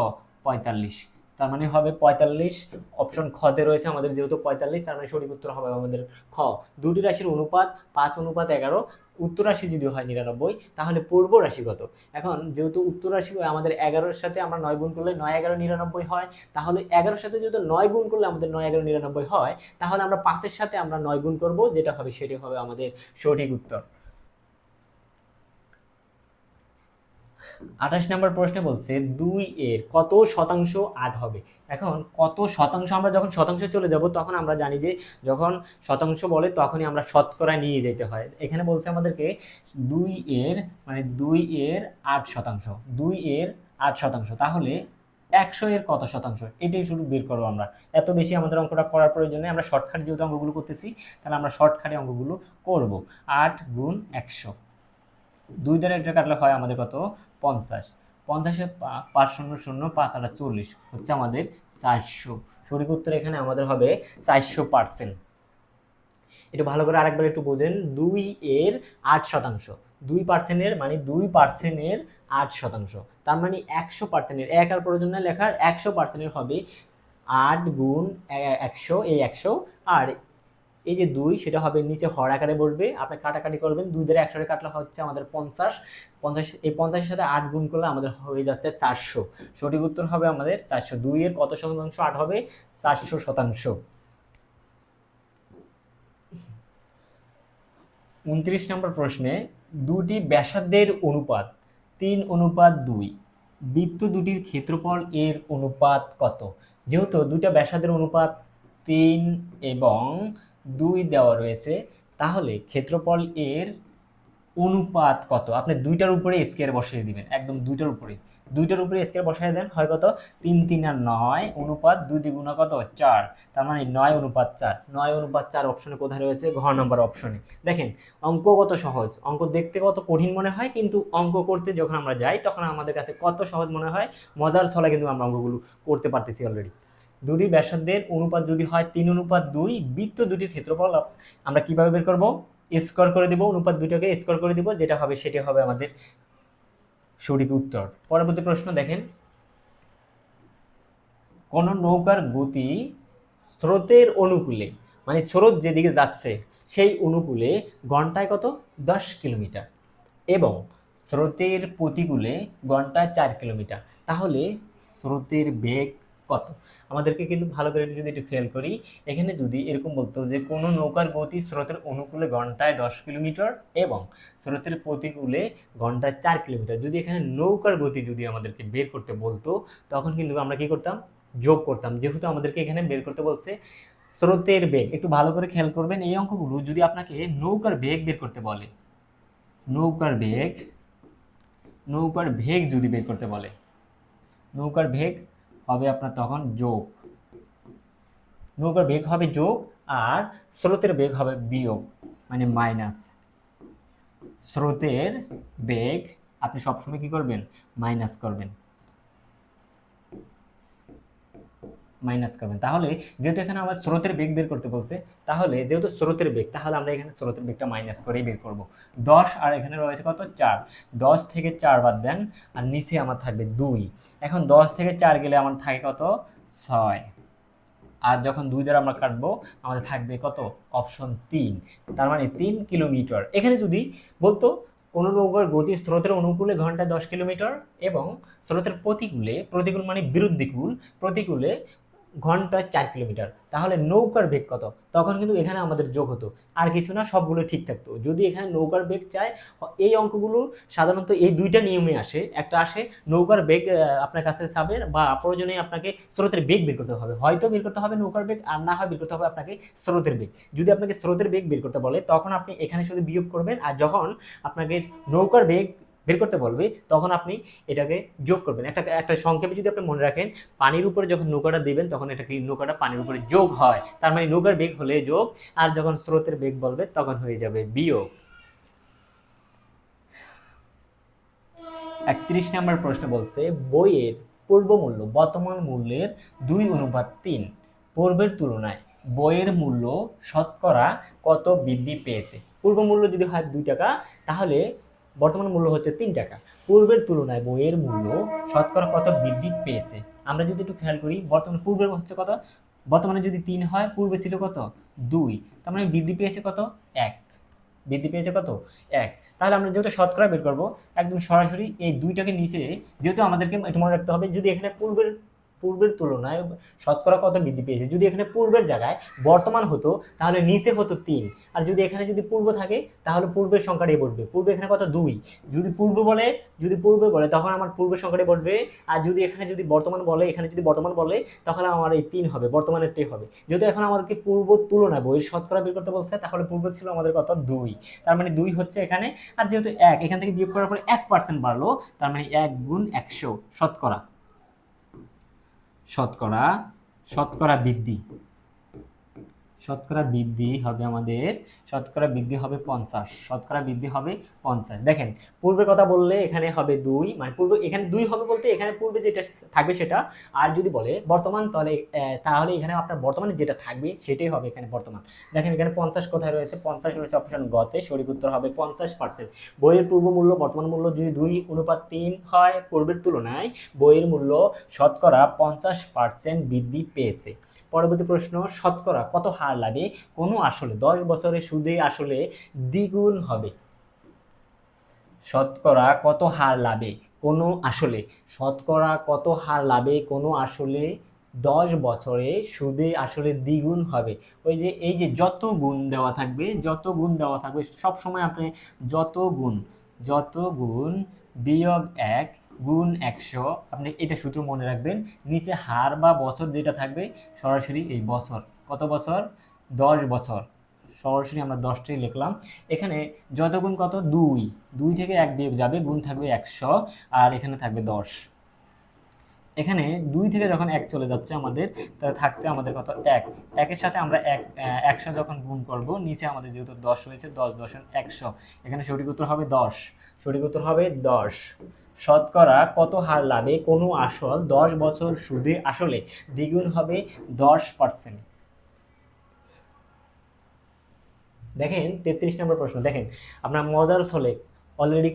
45। তার মানে হবে 45। অপশন খ তে রয়েছে আমাদের যেহেতু 45, তার মানে সঠিক উত্তর হবে আমাদের খ। দুটি রাশির অনুপাত 5:11। উত্তর রাশি যদি হয় 99, তাহলে পূর্ব রাশি কত? এখন যেহেতু উত্তর রাশি আমাদের 11-র সাথে আমরা 9 গুণ করলে 9-11-99 হয়, তাহলে 11-র সাথে যেহেতু 9 গুণ করলে আমাদের 9-11-99 হয়, তাহলে আমরা 5-এর সাথে আমরা 9 গুণ করব, যেটা হবে সেটি হবে আমাদের সঠিক উত্তর। 28 নম্বর প্রশ্নে বলছে 2 এর কত শতাংশ 8 হবে? এখন কত শতাংশ, আমরা যখন শতাংশ চলে যাব তখন আমরা জানি যে যখন শতাংশ বলে তখনই আমরা শতকরায় নিয়ে যেতে হয়। এখানে বলছে আমাদেরকে 2 এর মানে 2 এর 8%, 2 এর 8%, তাহলে 100 এর কত শতাংশ? এটাই শুধু বের করবো আমরা। এত বেশি আমাদের অঙ্কটা করার প্রয়োজন নেই, আমরা শর্টকাট যেহেতু অঙ্কগুলো করতেছি, তাহলে আমরা শর্টকাটে অঙ্কগুলো করব। 8 গুণ 100, 2 দ্বারা এটা কাটলে হয় আমাদের কত? 50। 50-এ 5 শূন্য শূন্য, 5 আর 40 হচ্ছে আমাদের 400। সঠিক উত্তর এখানে আমাদের হবে 400%। একটু ভালো করে আরেকবার একটু বোঝেন। 2 এর 8%, 2%-এর মানে 2%-এর 8%, তার মানে 100%-এর, এক আর প্রয়োজন না লেখার, 100%-এর হবে 8 গুণ 100, এই 100, আর এই যে 2 সেটা হবে নিচে হর আকারে বসবে, আপনি কাটাকাটি করবেন, 2 দ্বারা 100 কাটলে হচ্ছে আমাদের 50। 50, এই 50-এর সাথে 8 গুণ করলে আমাদের হয়ে যাচ্ছে 400। সঠিক উত্তর হবে আমাদের 400। 2 এর কত শতাংশ 8 হবে? 400%। 29 নম্বর প্রশ্নে দুটি ব্যাসার্ধের অনুপাত 3:2, বৃত্ত দুটির ক্ষেত্রফল এর অনুপাত কত? যেহেতু দুইটা ব্যাসার্ধের অনুপাত 3 এবং 2 দেওয়া রয়েছে, তাহলে ক্ষেত্রফল এর অনুপাত কত? আপনি দুইটার উপরে স্কয়ার বসিয়ে দিবেন, একদম দুইটার উপরে স্কয়ার বসায় দেন, হয় কত? 3 আর 9 অনুপাত 2 দ্বিগুণ কত? 4, তার মানে 9:4। 9:4 অপশনে কোথায় রয়েছে? ঘ নাম্বার অপশনে। দেখেন অঙ্ক কত সহজ, অঙ্ক দেখতে কত কঠিন মনে হয়, কিন্তু অঙ্ক করতে যখন আমরা যাই তখন আমাদের কাছে কত সহজ মনে হয়, মজার ছলে কিন্তু আমরা অঙ্কগুলো করতে পারতেছি অলরেডি। দুটি ব্যাসার্ধের অনুপাত যদি হয় 3:2, বৃত্ত দুটির ক্ষেত্রফল আমরা কিভাবে বের করব? স্কোয়ার করে দিব, অনুপাত দুটোকে স্কোয়ার করে দিব, যেটা হবে সেটি হবে আমাদের সঠিক উত্তর। পরবর্তী প্রশ্ন দেখেন, কোন নৌকার গতি স্রোতের অনুকূলে, মানে স্রোত যেদিকে যাচ্ছে সেই অনুকূলে ঘন্টায় কত? 10 কিলোমিটার, এবং স্রোতের প্রতিকূলে ঘন্টায় 4 কিলোমিটার, তাহলে স্রোতের বেগ কত? আমাদেরকে কিন্তু ভালো করে যদি একটু খেয়াল করি, এখানে যদি এরকম বলতো যে কোনো নৌকার গতি স্রোতের অনুকূলে ঘন্টায় 10 কিলোমিটার এবং স্রোতের প্রতিকূলে ঘন্টায় 4 কিলোমিটার, যদি এখানে নৌকার গতি যদি আমাদেরকে বের করতে বলতো, তখন কিন্তু আমরা কি করতাম? যোগ করতাম। যেহেতু আমাদেরকে এখানে বের করতে বলছে স্রোতের বেগ, একটু ভালো করে খেয়াল করবেন এই অঙ্কগুলো। যদি আপনাকে নৌকার বেগ বের করতে বলে, নৌকার বেগ যদি বের করতে বলে, নৌকার বেগ হবে আপনার তখন যোগ, নৌকার বেগ হবে যোগ, আর স্রোতের বেগ হবে বিয়োগ, মানে মাইনাস। স্রোতের বেগ আপনি সবসময় কি করবেন? মাইনাস করবেন। মাইনাস করবেন। তাহলে যেহেতু এখানে আমার স্রোতের বেগ বের করতে বলছে, তাহলে যেহেতু স্রোতের বেগ, তাহলে আমরা এখানে স্রোতের বেগটা মাইনাস করেই বের করব। 10 আর এখানে রয়েছে কত 4, 10 থেকে 4 বাদ দেন, আর নিচে আমার থাকবে 2। এখন 10 থেকে 4 গেলে আমার থাকে কত 6, আর যখন 2 দ্বারা আমরা কাটবো আমাদের থাকবে কত অপশন 3, তার মানে 3 কিলোমিটার। এখানে যদি বলতো কোনো নৌকার গতি স্রোতের অনুকূলে ঘন্টায় 10 কিলোমিটার এবং স্রোতের প্রতিকূলে, প্রতিকূল মানে বিরুদ্দিকুল, প্রতিকূলে ঘন্টায় 4 কিলোমিটার, তাহলে নৌকার বেগ কত? তখন কিন্তু এখানে আমাদের যোগ হতো, আর কিছু না, সবগুলো ঠিক থাকতো। যদি এখানে নৌকার বেগ চায়, এই অঙ্কগুলো সাধারণত এই দুইটা নিয়মে আসে। একটা আসে নৌকার বেগ আপনার কাছে চাবে, বা প্রয়োজনে আপনাকে স্রোতের বেগ বের করতে হবে, হয়তো বের করতে হবে নৌকার বেগ, আর না হয় বের করতে হবে আপনাকে স্রোতের বেগ। যদি আপনাকে স্রোতের বেগ বের করতে বলে তখন আপনি এখানে শুধু বিয়োগ করবেন, আর যখন আপনাকে নৌকার বেগ বের করতে বলবে তখন আপনি এটাকে যোগ করবেন। একটা সংক্ষেপে যদি আপনি মনে রাখেন, পানির উপরে যখন নৌকাটা দিবেন তখন এটা কি নৌকাটা পানির উপরে যোগ হয়, তার মানে নৌকার বেগ হলে যোগ, আর যখন স্রোতের বেগ বলবে তখন হয়ে যাবে বিয়োগ। 31 নম্বর প্রশ্ন বলছে, বইয়ের পূর্ব মূল্য বর্তমান মূল্যের 2:3, পূর্বের তুলনায় বইয়ের মূল্য শতকরা কত বৃদ্ধি পেয়েছে? পূর্ব মূল্য যদি হয় 2 টাকা, তাহলে বর্তমান মূল্য হচ্ছে 3 টাকা। পূর্বের তুলনায় বইয়ের মূল্য শতকরা কত বৃদ্ধি পেয়েছে? আমরা যদি একটু খেয়াল করি, বর্তমানে পূর্বের হচ্ছে কত, বর্তমানে যদি 3 হয়, পূর্বে ছিল কত 2, তার মানে বৃদ্ধি পেয়েছে কত 1, বৃদ্ধি পেয়েছে কত 1। তাহলে আমরা যেহেতু শতকরা বের করবো, একদম সরাসরি এই 2টাকে নিচে, যেহেতু আমাদেরকে এটা মনে রাখতে হবে, যদি এখানে পূর্বের পূর্বের তুলনায় শতকরা কত বৃদ্ধি পেয়েছে, যদি এখানে পূর্বের জায়গায় বর্তমান হতো তাহলে নিচে হতো 3, আর যদি এখানে যদি পূর্ব থাকে তাহলে পূর্বের সংখ্যাটাই বসবে। পূর্বে এখানে কত 2, যদি পূর্ব বলে, যদি পূর্বে বলে তখন আমার পূর্বের সংখ্যাটাই বসবে, আর যদি এখানে যদি বর্তমান বলে, এখানে যদি বর্তমান বলে তাহলে আমার এই 3 হবে, বর্তমানেরটাই হবে। যেহেতু এখন আমাদেরকে পূর্ব তুলনায় বইয়ের শতকরা বের করতে বলছে, তাহলে পূর্ব ছিল আমাদের কত 2, তার মানে 2 হচ্ছে এখানে। আর যেহেতু 1 এখান থেকে বিয়োগ করার পরে 1% বাড়লো, তার মানে 1 গুণ 100 শতকরা, শতকরা, শতকরা বৃদ্ধি, শতকরা বৃদ্ধি হবে আমাদের, শতকরা বৃদ্ধি হবে 50, শতকরা বৃদ্ধি হবে 50। দেখেন পূর্বের কথা বললে এখানে হবে 2, মানে পূর্বে এখানে 2 হবে বলতে এখানে পূর্বে যেটা থাকবে সেটা, আর যদি বলে বর্তমান তাহলে তাহলে এখানে আপনার বর্তমানে যেটা থাকবে সেটাই হবে এখানে বর্তমান। দেখেন এখানে 50 কোথায় রয়েছে, 50 রয়েছে অপশন গতে, সঠিক উত্তর হবে 50%। বইয়ের পূর্ব মূল্য বর্তমান মূল্য যদি 2:3 হয় পূর্বের তুলনায়, বইয়ের মূল্য শতকরা 50% বৃদ্ধি পেয়েছে। পরবর্তী প্রশ্ন, শতকরা কত হার লাভে কোনো আসলে 10 বছরের সুদে আসলে দ্বিগুণ হবে? শতকরা কত হার লাভে কোনো আসলে, শতকরা কত হার লাভে কোনো আসলে 10 বছরে সুদে আসলে দ্বিগুণ হবে? ওই যে এই যে যত গুণ দেওয়া থাকবে, যত গুণ দেওয়া থাকবে সব সময় আপনি যত গুণ, যত গুণ বিয়োগ 1 গুণ 100, আপনি এটা সূত্র মনে রাখবেন। নিচে হার বা বছর যেটা থাকবে সরাসরি এই বছর, কত বছর 10 বছর, সরাসরি আমরা 10টাই লিখলাম। এখানে যত গুণ কত 2, 2 থেকে 1 বিয়োগ যাবে, গুণ থাকবে 100, আর এখানে থাকবে 10। এখানে 2 থেকে যখন 1 চলে যাচ্ছে আমাদের, তাহলে থাকছে আমাদের কত 1, 1-এর সাথে আমরা 100 যখন গুণ করব, নিচে আমাদের যেহেতু 10 রয়েছে 10 10 100, এখানে সঠিক উত্তর হবে 10, সঠিক উত্তর হবে 10। শতকরা কত হার লাভে কোনো আসল 10 বছর সুদে আসলে দ্বিগুণ হবে 10%? দেখেন 33 নম্বর প্রশ্ন, দেখেন আপনার মজার ছলে অলরেডি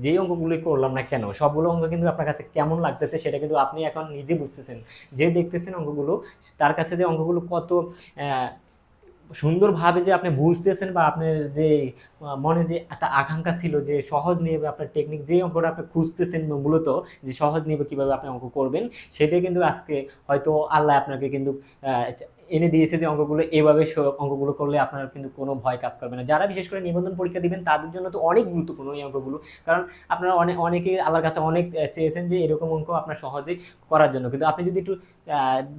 যে অঙ্কগুলি করলাম না কেন, সবগুলো অঙ্ক কিন্তু আপনার কাছে কেমন লাগতেছে সেটা কিন্তু আপনি এখন নিজে বুঝতেছেন। যে দেখতেছেন অঙ্কগুলো, তার কাছে যে অঙ্কগুলো কত সুন্দরভাবে যে আপনি বুঝতেছেন, বা আপনার যে মনে যে একটা আকাঙ্ক্ষা ছিল যে সহজ নিয়ে আপনার টেকনিক, যে অঙ্কটা আপনি খুঁজতেছেন মূলত, যে সহজ নিয়ে কীভাবে আপনি অঙ্ক করবেন, সেটাই কিন্তু আজকে হয়তো আল্লাহ আপনাকে কিন্তু এনে দিয়েছে, যে অঙ্কগুলো এভাবে অঙ্কগুলো করলে আপনার কিন্তু কোনো ভয় কাজ করবে না। যারা বিশেষ করে নিবন্ধন পরীক্ষা দিবেন তাদের জন্য তো অনেক গুরুত্বপূর্ণ এই অঙ্কগুলো, কারণ আপনারা অনেকে আল্লাহর কাছে অনেক চেয়েছেন যে এরকম অঙ্ক আপনার সহজে করার জন্য, কিন্তু আপনি যদি একটু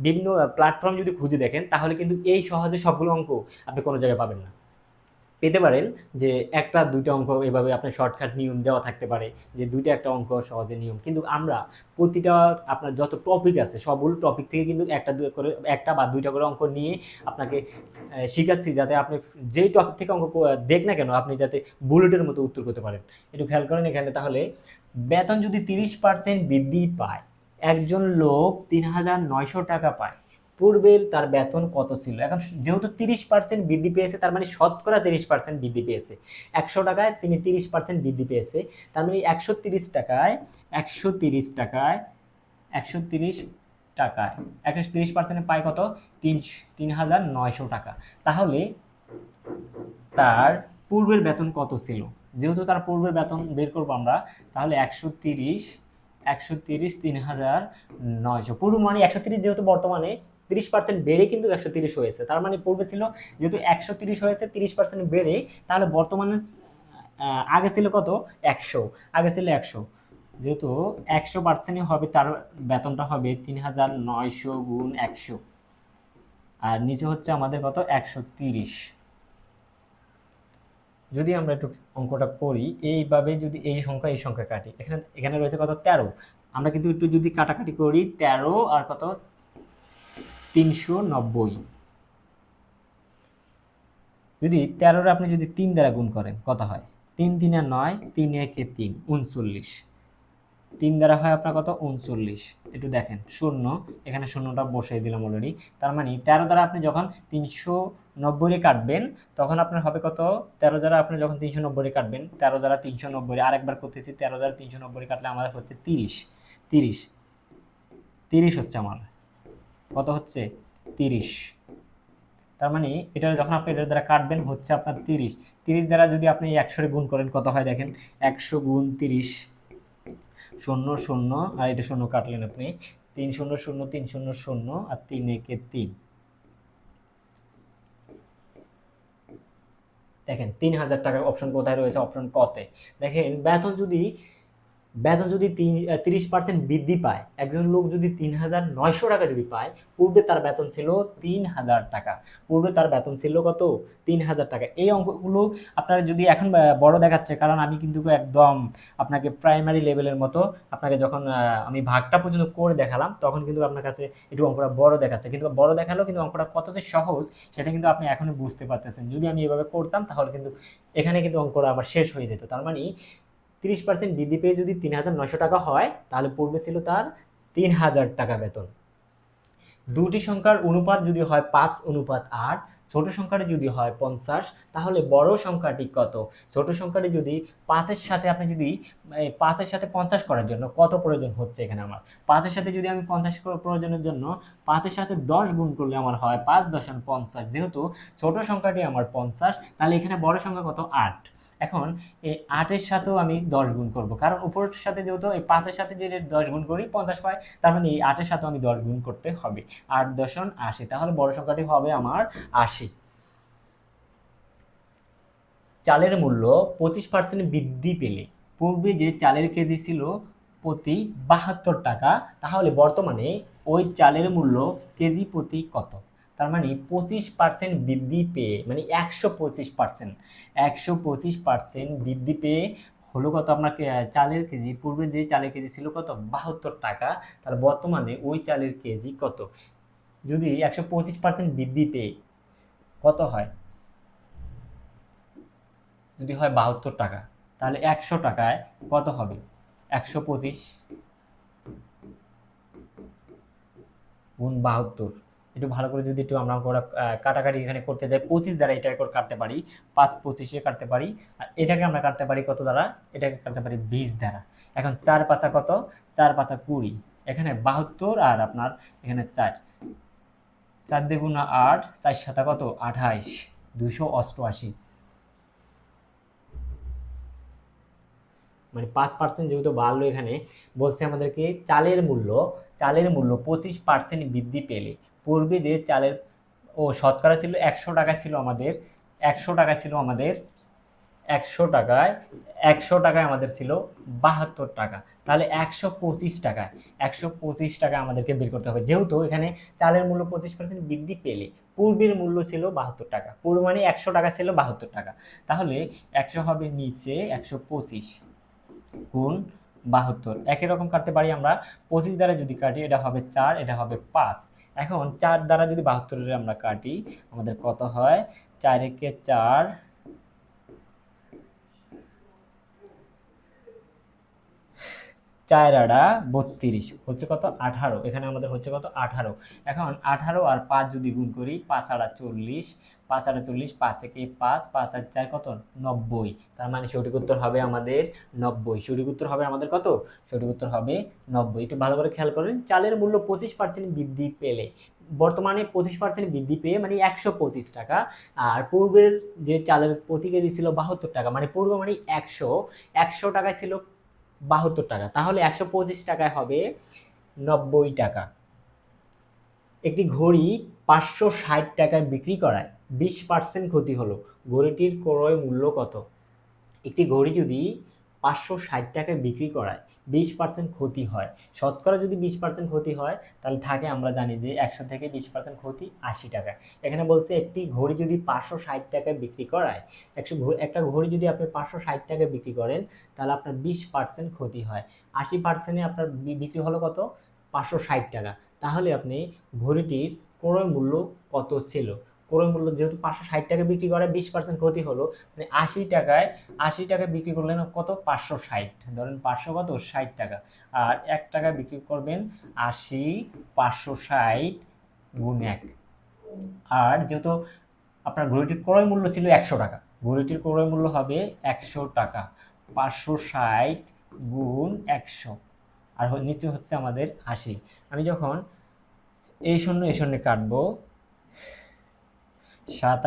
বিভিন্ন প্ল্যাটফর্ম যদি খুঁজে দেখেন তাহলে কিন্তু এই সহজে সবগুলো অঙ্ক আপনি কোনো জায়গায় পাবেন না। পেতে পারেন যে একটা দুইটা অঙ্ক এভাবে আপনার শর্টকাট নিয়ম দেওয়া থাকতে পারে, যে দুইটা একটা অঙ্ক সহজে নিয়ম, কিন্তু আমরা প্রতিটা আপনার যত টপিক আছে সবগুলো টপিক থেকে কিন্তু একটা বা দুইটা করে অঙ্ক নিয়ে আপনাকে শিখাচ্ছি, যাতে আপনি যেই টপিক থেকে অঙ্ক দেখ না কেন আপনি যাতে বুলেটের মতো উত্তর করতে পারেন। একটু খেয়াল করেন এখানে, তাহলে বেতন যদি 30% বৃদ্ধি পায়, একজন লোক 3,900 টাকা পায়, পূর্বের তার বেতন কত ছিল। এখন যেহেতু 30% বৃদ্ধি পেয়েছে, তার মানে শতকরা 30% বৃদ্ধি পেয়েছে। 100 টাকায় তিনি 30% বৃদ্ধি পেয়েছে, তার মানে 130 টাকায় 130 টাকায় 130 টাকায় 130% পায় কত? 3,900 টাকা। তাহলে তার পূর্বের বেতন কত ছিল? যেহেতু তার পূর্বের বেতন বের করবো আমরা, তাহলে 130 3,900 পূর্ব মানে 130, যেহেতু বর্তমানে 30% বেড়ে কিন্তু 130 হয়েছে, তার মানে পূর্বে ছিল যেহেতু 130 হয়েছে 30% বেড়ে, তাহলে বর্তমানে আগে ছিল কত? 100, আগে ছিল 100, যেহেতু 100% হবে, তার বেতনটা হবে 3,900 গুণ 100, আর নিচে হচ্ছে আমাদের কত? 130। যদি আমরা একটু অঙ্কটা করি এইভাবে, যদি এই সংখ্যা কাটি, এখানে রয়েছে কত? 13। আমরা কিন্তু একটু যদি কাটাকাটি করি, 13 আর কত? 390। যদি 13 আপনি যদি 3 দ্বারা গুণ করেন কত হয়? 3 3 আর 9, 3 1 3, 39। 3 দ্বারা হয় আপনার কত? 39। একটু দেখেন, শূন্য, এখানে শূন্যটা বসিয়ে দিলাম অলরেডি। তার মানে 13 দ্বারা আপনি যখন 390 কাটবেন তখন আপনার হবে কত? 13 দ্বারা আপনি যখন 390 কাটবেন, 13 দ্বারা 390, আরেকবার করতেছি, 13 দ্বারা 390 কাটলে আমাদের হচ্ছে 30। 30 30 হচ্ছে আমার কত? হচ্ছে 30। তার মানে এটা যখন আপনি এটার দ্বারা কাটবেন হচ্ছে আপনার 30। 30 দ্বারা যদি আপনি 100 গুণ করেন কত হয় দেখেন? 100 গুণ 30, শূন্য শূন্য, আর এটা শূন্য কাটলেন আপনি, 3 0 0 3 0 0 আর 3 1 3। দেখেন 3,000 টাকা অপশন কোথায় রয়েছে? অপশন কতে। দেখেন বেতন যদি 30% বৃদ্ধি পায়, একজন লোক যদি 3,900 টাকা যদি পায়, পূর্বে তার বেতন ছিল 3,000 টাকা। পূর্বে তার বেতন ছিল কত? 3,000 টাকা। এই অঙ্কগুলো আপনার যদি এখন বড় দেখাচ্ছে, কারণ আমি কিন্তু একদম আপনাকে প্রাইমারি লেভেলের মতো আপনাকে যখন আমি ভাগটা পর্যন্ত করে দেখালাম, তখন কিন্তু আপনার কাছে একটু অঙ্কটা বড় দেখাচ্ছে, কিন্তু বড় দেখালেও কিন্তু অঙ্কটা কত যে সহজ সেটা কিন্তু আপনি এখনই বুঝতে পারতেছেন। যদি আমি এভাবে করতাম তাহলে কিন্তু এখানে কিন্তু অঙ্কটা আবার শেষ হয়ে যেত। তার মানে 30% বৃদ্ধি পেয়ে যদি 3,900 টাকা হয়, তাহলে পূর্বে ছিল তার 3,000 টাকা বেতন। দুটি সংখ্যার অনুপাত যদি হয় 5:8, ছোট সংখ্যাটি যদি হয় 50, তাহলে বড় সংখ্যাটি কত? ছোট সংখ্যাটি যদি 5-এর সাথে আপনি যদি 5-এর সাথে 50 করার জন্য কত প্রয়োজন হচ্ছে এখানে আমার? 5-এর সাথে যদি আমি 50 প্রয়োজনের জন্য 5-এর সাথে 10 গুণ করলে আমার হয় 5 × 50। যেহেতু ছোট সংখ্যাটি আমার 50, তাহলে এখানে বড় সংখ্যা কত? 8। এখন এই 8-এর সাথেও আমি 10 গুণ করব, কারণ উপরের সাথে যেহেতু এই 5-এর সাথে যদি 10 গুণ করি 50 পাই, তার মানে এই 8-এর সাথে আমি 10 গুণ করতে হবে। 8 দশম 80, তাহলে বড় সংখ্যাটি হবে আমার 80। চালের মূল্য 25% বৃদ্ধি পেলে, পূর্বে যে চালের কেজি ছিল প্রতি 72 টাকা, তাহলে বর্তমানে ওই চালের মূল্য কেজি প্রতি কত? তার মানে 25% বৃদ্ধি পেয়ে, মানে 125%, 125% বৃদ্ধি পেয়ে হলো কত? আপনাকে চালের কেজি, পূর্বে যে চালের কেজি ছিল কত? 72 টাকা, তাহলে বর্তমানে ওই চালের কেজি কত? যদি 125% বৃদ্ধি পেয়ে কত হয়? যদি হয় 72 টাকা, তাহলে 100 টাকায় কত হবে? 125 গুণ 72। একটু ভালো করে যদি একটু আমরা কাটাকাটি এখানে করতে যাই, 25 দ্বারা এটা করে কাটতে পারি, 5 25-এ কাটতে পারি, আর এটাকে আমরা কাটতে পারি কত দ্বারা? এটাকে কাটতে পারি 20 দ্বারা। এখন 4 5 কত? 4 5 20, এখানে 72 আর আপনার এখানে 4, 4 দ্বিগুণ 8, 4 7 কত? 28, 288। মানে 5% যেহেতু বাড়লো, এখানে বলছে আমাদেরকে চালের মূল্য 25% বৃদ্ধি পেলে, পূর্বে যে চালের শতকরা ছিল 100 টাকা ছিল আমাদের, 100 টাকা ছিল আমাদের, 100 টাকায় 100 টাকায় আমাদের ছিল 72 টাকা, তাহলে 125 টাকায় 125 টাকা আমাদেরকে বের করতে হবে। যেহেতু এখানে চালের মূল্য 25% বৃদ্ধি পেলে পূর্বের মূল্য ছিল 72 টাকা, পূর্ব মানে 100 টাকা ছিল 72 টাকা, তাহলে 100 হবে নিচে 125 গুণ 72। একই রকম কাটতে পারি আমরা, 25 দ্বারা যদি কাটি এটা হবে 4, এটা হবে 5। এখন 4 দ্বারা যদি 72 আমরা কাটি আমাদের কত হয়? 4 একে 4, 4 4 32 হচ্ছে কত 18, এখানে আমাদের হচ্ছে কত 18। এখন 18 আর 5 যদি গুণ করি, 5 40, 5 40, 5 একে 5, 5 আর 4 কত 90। তার মানে সঠিক উত্তর হবে আমাদের 90। সঠিক উত্তর হবে আমাদের কত? সঠিক উত্তর হবে 90। একটু ভালো করে খেয়াল করেন, চালের মূল্য 25% বৃদ্ধি পেলে, বর্তমানে 25% বৃদ্ধি পেয়ে মানে 125 টাকা, আর পূর্বের যে চালের প্রতি কেজি ছিল 72 টাকা, মানে পূর্ব মানে 100 টাকায় ছিল 72 টাকা, তাহলে 125 টাকায় হবে 90 টাকা। একটি ঘড়ি 560 টাকায় বিক্রি করায় 20% ক্ষতি হলো, ঘড়িটির ক্রয় মূল্য কত? একটি ঘড়ি যদি 560 টাকায় বিক্রি করায় 20% ক্ষতি হয়, শতকরা যদি 20% ক্ষতি হয়, তাহলে থাকে আমরা জানি যে 100 থেকে 20% ক্ষতি 80 টাকা। এখানে বলছে একটি ঘড়ি যদি 560 টাকায় বিক্রি করায়, একটা ঘড়ি যদি আপনি 560 টাকায় বিক্রি করেন, তাহলে আপনার 20% ক্ষতি হয়, 80%-এ আপনার বিক্রি হলো কত? 560 টাকা। তাহলে আপনি ঘড়িটির ক্রয় মূল্য কত ছিল? ক্রয় মূল্য যেহেতু 560 টাকা বিক্রি করে, 20% ক্ষতি হলো, মানে 80 টাকায় বিক্রি করলেন কত? 560, ধরেন 500 কত 60 টাকা, আর 1 টাকা বিক্রি করবেন 80, 560 গুণ 1। আর যেহেতু আপনার ঘড়িটির ক্রয় মূল্য ছিল 100 টাকা, ঘড়িটির ক্রয় মূল্য হবে 100 টাকা, 560 গুণ 100, আর নিচে হচ্ছে আমাদের 80। আমি যখন এই শূন্য কাটবো, 7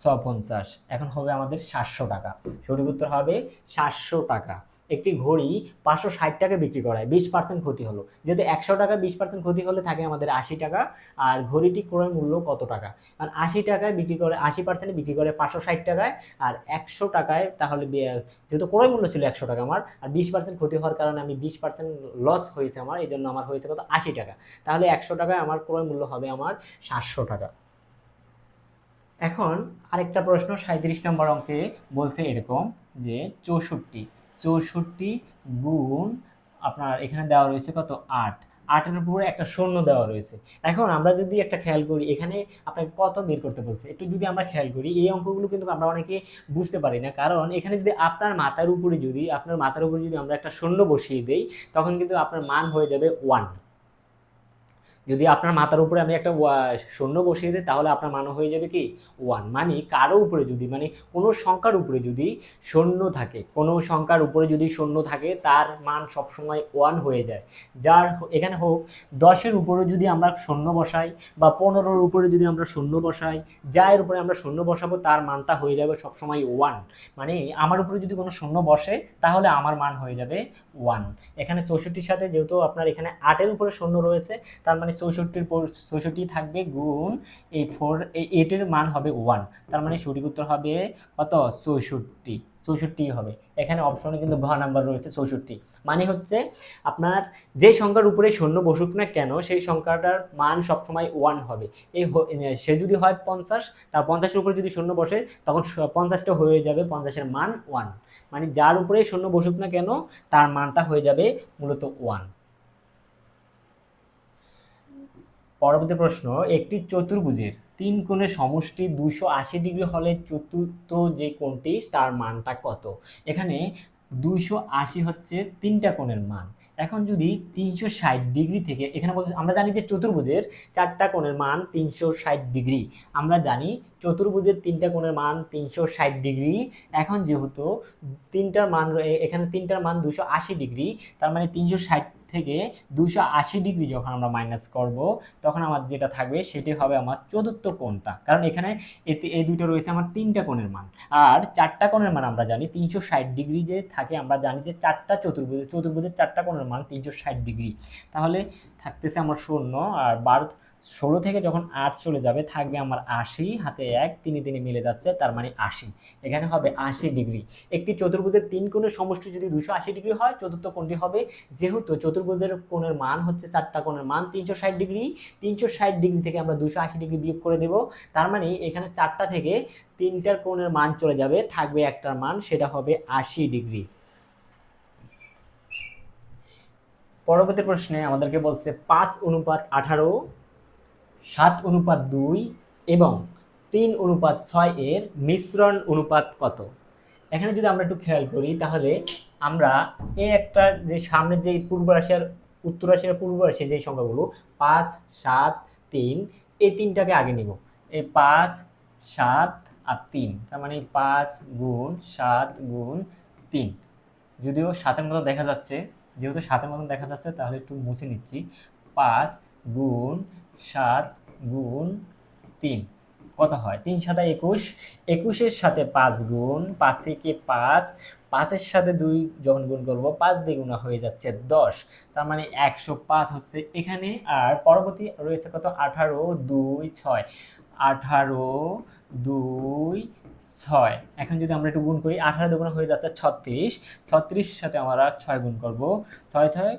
56, এখন হবে আমাদের 700 টাকা। সঠিক উত্তর হবে 700 টাকা। একটি ঘড়ি 560 টাকা বিক্রি করায় 20% ক্ষতি হলো, যেহেতু 100 টাকা 20% ক্ষতি হলে থাকে আমাদের 80 টাকা, আর ঘড়িটি ক্রয় মূল্য কত টাকা? কারণ 80 টাকায় বিক্রি করে, 80% বিক্রি করে 560 টাকায়, আর 100 টাকায়, তাহলে যেহেতু ক্রয় মূল্য ছিল 100 টাকা আমার, আর 20% ক্ষতি হওয়ার কারণে আমি 20% লস হয়েছে আমার, এই জন্য আমার হয়েছে কত 80 টাকা। তাহলে 100 টাকায় আমার ক্রয় মূল্য হবে আমার 700 টাকা। এখন আরেকটা প্রশ্ন 37 নম্বর অঙ্কে বলছে এরকম যে 64 গুণ, আপনার এখানে দেওয়া রয়েছে কত 8, 8-এর উপরে একটা শূন্য দেওয়া রয়েছে। এখন আমরা যদি একটা খেয়াল করি, এখানে আপনাকে কত বের করতে বলছে, একটু যদি আমরা খেয়াল করি, এই অঙ্কগুলো কিন্তু আমরা অনেকে বুঝতে পারি না, কারণ এখানে যদি আপনার মাথার উপরে যদি আমরা একটা শূন্য বসিয়ে দেই, তখন কিন্তু আপনার মান হয়ে যাবে 1। যদি আপনার মাথার উপরে আমি একটা শূন্য বসিয়ে দিই, তাহলে আপনার মান হয়ে যাবে কি 1। মানে কারো উপরে যদি, মানে কোনো সংখ্যার উপরে যদি শূন্য থাকে, কোনো সংখ্যার উপরে যদি শূন্য থাকে, তার মান সবসময় 1 হয়ে যায়। যার এখানে হোক 10-এর উপরে যদি আমরা শূন্য বসাই, বা 15-এর উপরে যদি আমরা শূন্য বসাই, যার উপরে আমরা শূন্য বসাবো তার মানটা হয়ে যাবে সবসময় 1। মানে আমার উপরে যদি কোনো শূন্য বসে, তাহলে আমার মান হয়ে যাবে 1। এখানে 64-র সাথে যেহেতু আপনার এখানে 8-এর উপরে শূন্য রয়েছে, তার মানে 64 থাকবে গুণ এই 8-এর মান হবে 1, তার মানে সঠিক উত্তর হবে কত 64 হবে। এখানে অপশনে কিন্তু ঘ নাম্বার রয়েছে 64। মানে হচ্ছে আপনার যে সংখ্যার উপরে শূন্য বসুক না কেন, সেই সংখ্যাটার মান সবসময় 1 হবে। সে যদি হয় 50, তা 50-এর উপরে যদি শূন্য বসে, তখন 50টা হয়ে যাবে 50-এর মান 1। মানে যার উপরে শূন্য বসুক না কেন, তার মানটা হয়ে যাবে মূলত 1। পরবর্তী প্রশ্ন, একটি চতুর্ভুজের 3 কোণের সমষ্টি 280 ডিগ্রি হলে চতুর্থ যে কোণটি, তার মানটা কত? এখানে 280 হচ্ছে 3টা কোণের মান। এখন যদি 360 ডিগ্রি থেকে, এখানে বলছে, আমরা জানি যে চতুর্ভুজের 4টা কোণের মান 360 ডিগ্রি, আমরা জানি চতুর্ভুজের 3টা কোণের মান 360 ডিগ্রি। এখন যেহেতু এখানে 3টার মান 280 ডিগ্রি, তার মানে 360 থেকে 280 ডিগ্রি যখন আমরা মাইনাস করব, তখন আমার যেটা থাকবে সেটি হবে আমার চতুর্থ কোণটা, কারণ এখানে এই দুটো রয়েছে আমার 3টা কোণের মান। আর 4টা কোণের মান আমরা জানি 360 ডিগ্রি যে থাকে, আমরা জানি যে চতুর্ভুজের 4টা কোণের মান 360 ডিগ্রি। তাহলে থাকতেছে আমার 0, আর 16 থেকে যখন 8 চলে যাবে, থাকবে আমার 80, হাতে 1, 3 মিলে যাচ্ছে, তার মানে 80। এখানে হবে 80 ডিগ্রি। একটি চতুর্ভুজের 3 কোণের সমষ্টি যদি 280 ডিগ্রি হয়, চতুর্থ কোণটি হবে, যেহেতু চতুর্ভুজের কোণের মান হচ্ছে 4টা কোণের মান 360 ডিগ্রি, 360 ডিগ্রি থেকে আমরা 280 ডিগ্রি বিয়োগ করে দেব, তার মানে এখানে 4টা থেকে 3টার কোণের মান চলে যাবে, থাকবে একটার মান, সেটা হবে 80 ডিগ্রি। পরবর্তী প্রশ্নে আমাদেরকে বলছে 5:18, 7:2 এবং 3:6 এর মিশ্রণ অনুপাত কত? এখানে যদি আমরা একটু খেয়াল করি, তাহলে আমরা এই একটা যে সামনের যে পূর্ব রাশিয়ার উত্তর রাশিয়ার পূর্ব রাশিয়ার যে সংখ্যাগুলো 5, 7, 3, এই তিনটাকে আগে নিব। এই 5, 7 আর 3, তার মানে 5 গুণ 7 গুণ 3, যদিও 7-এর মতো দেখা যাচ্ছে, যেহেতু 7-এর মতো দেখা যাচ্ছে তাহলে একটু মুছে নিচ্ছি। 5 গুণ 7 গুণ 3 কত হয়? 3 7 21, 21-এর সাথে 5 গুণ, 5 থেকে 5, 5-এর সাথে 2 যখন গুণ করব 5 দিয়ে গুণা হয়ে যাচ্ছে 10, তার মানে 105 হচ্ছে এখানে। আর পরবর্তী রয়েছে কত? 18 2 6, 18 2 6। এখন যদি আমরা একটু গুণ করি, 18 দুগুণ হয়ে যাচ্ছে 36, 36-এর সাথে আমরা 6 গুণ করব, 6 6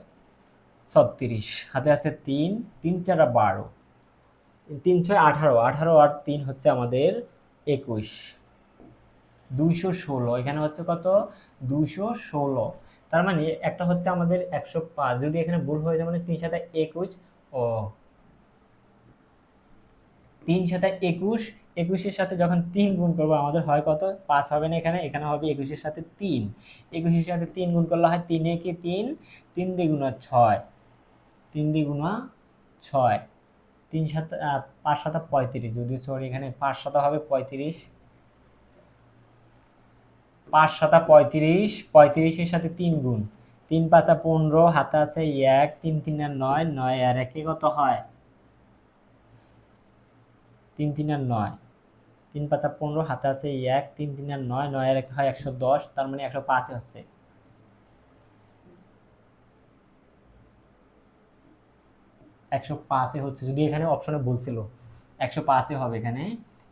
36, হাতে আছে 3, 3 4 12, 3 6 18, 18 আর 3 হচ্ছে আমাদের 21, 216। এখানে হচ্ছে কত? 216। তার মানে একটা হচ্ছে আমাদের 105, যদি এখানে ভুল হয়ে যায় মানে 3 7 21, ও 3 7 21, 21-এর সাথে যখন 3 গুণ করবো আমাদের হয় কত? 5 হবে না, এখানে এখানে হবে 21-এর সাথে 3, 21-এর সাথে 3 গুণ করলে হয় 3 একে 3, 3 দ্বিগুণা 6, 3 দ্বিগুণা 6, 3 7 5 7 35, যদিও সরি এখানে 5 7 হবে 35, 5 7 35, 35-এর সাথে 3 গুণ, 3 5 15, হাতে আছে 1, 3 3 9, 9 আর 1 কত হয়? 3 3 9, 3 5 15, হাতে আছে 1, 3 3 9, 9 আর 1 হয় 110, তার মানে 105 হচ্ছে। একশো পাঁচে হচ্ছে, যদি এখানে অপশনে ভুল ছিল 105 হবে এখানে,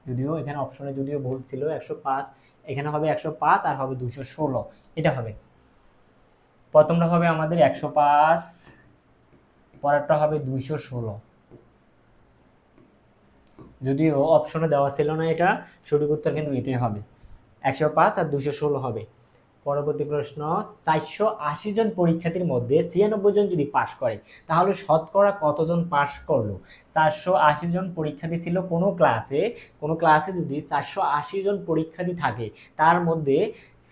যদিও এখানে অপশনে যদিও ভুল ছিল 105, এখানে হবে 105 আর হবে 216, এটা হবে। প্রথমটা হবে আমাদের 105, পরেরটা হবে 216, যদিও অপশনে দেওয়া ছিল না, এটা সঠিক উত্তর কিন্তু এটাই হবে, 105 আর 216 হবে। পরবর্তী প্রশ্ন, 480 জন পরীক্ষার্থীর মধ্যে 96 জন যদি পাশ করে তাহলে শতকরা কতজন পাশ করলো? 480 জন পরীক্ষার্থী ছিল কোনো ক্লাসে যদি 480 জন পরীক্ষার্থী থাকে, তার মধ্যে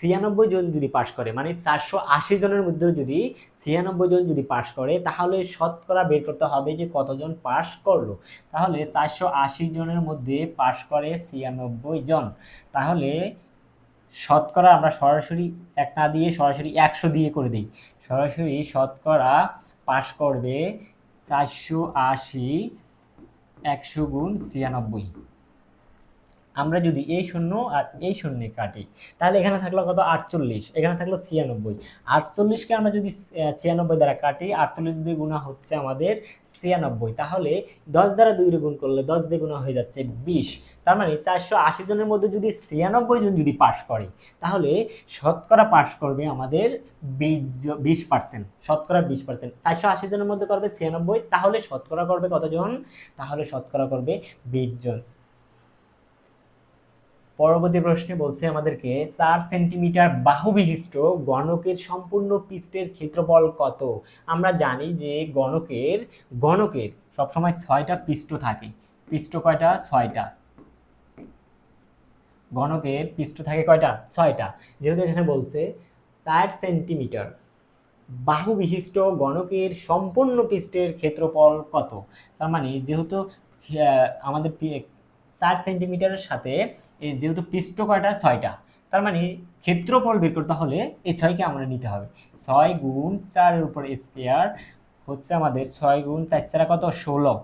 96 জন যদি পাশ করে, মানে 480 জনের মধ্যে যদি 96 জন যদি পাশ করে, তাহলে শতকরা বের করতে হবে যে কতজন পাশ করলো। তাহলে 480 জনের মধ্যে পাশ করে 96 জন, তাহলে শতকরা আমরা সরাসরি 1 না দিয়ে সরাসরি 100 দিয়ে করে দিই। সরাসরি শতকরা পাশ করবে 480, 100 গুণ 96। আমরা যদি এই শূন্য আর এই শূন্য কাটি, তাহলে এখানে থাকলো কত? 48, এখানে থাকলো 96। 48-কে আমরা যদি 96 দ্বারা কাটি, 48 দিয়ে গুণা হচ্ছে আমাদের 96, তাহলে 10 দ্বারা 2 গুণ করলে 10 দিয়ে গুণা হয়ে যাচ্ছে 20। তার মানে 480 জনের মধ্যে যদি 96 জন যদি পাশ করে, তাহলে শতকরা পাশ করবে আমাদের 20%, শতকরা 20%। 480 জনের মধ্যে করবে 96, তাহলে শতকরা করবে কতজন? তাহলে শতকরা করবে 20 জন। পরবর্তী প্রশ্নে বলছে আমাদেরকে 4 সেন্টিমিটার বাহু বিশিষ্ট গণকের সম্পূর্ণ পৃষ্ঠের ক্ষেত্রফল কত? আমরা জানি যে গণকের সবসময় 6টা পৃষ্ঠ থাকে। পৃষ্ঠ কয়টা? 6টা। গণকের পৃষ্ঠ থাকে কয়টা? 6টা। যেহেতু এখানে বলছে 4 সেন্টিমিটার বাহু বিশিষ্ট গণকের সম্পূর্ণ পৃষ্ঠের ক্ষেত্রফল কত, তার মানে যেহেতু আমাদের 4 সেন্টিমিটারের সাথে যেহেতু পৃষ্ঠ কয়টা? 6টা, তার মানে ক্ষেত্রফল বের করতে হলে এই 6কে আমরা নিতে হবে। 6 গুণ 4-এর উপর স্কয়ার হচ্ছে আমাদের 6 গুণ 4 4 কত? 16।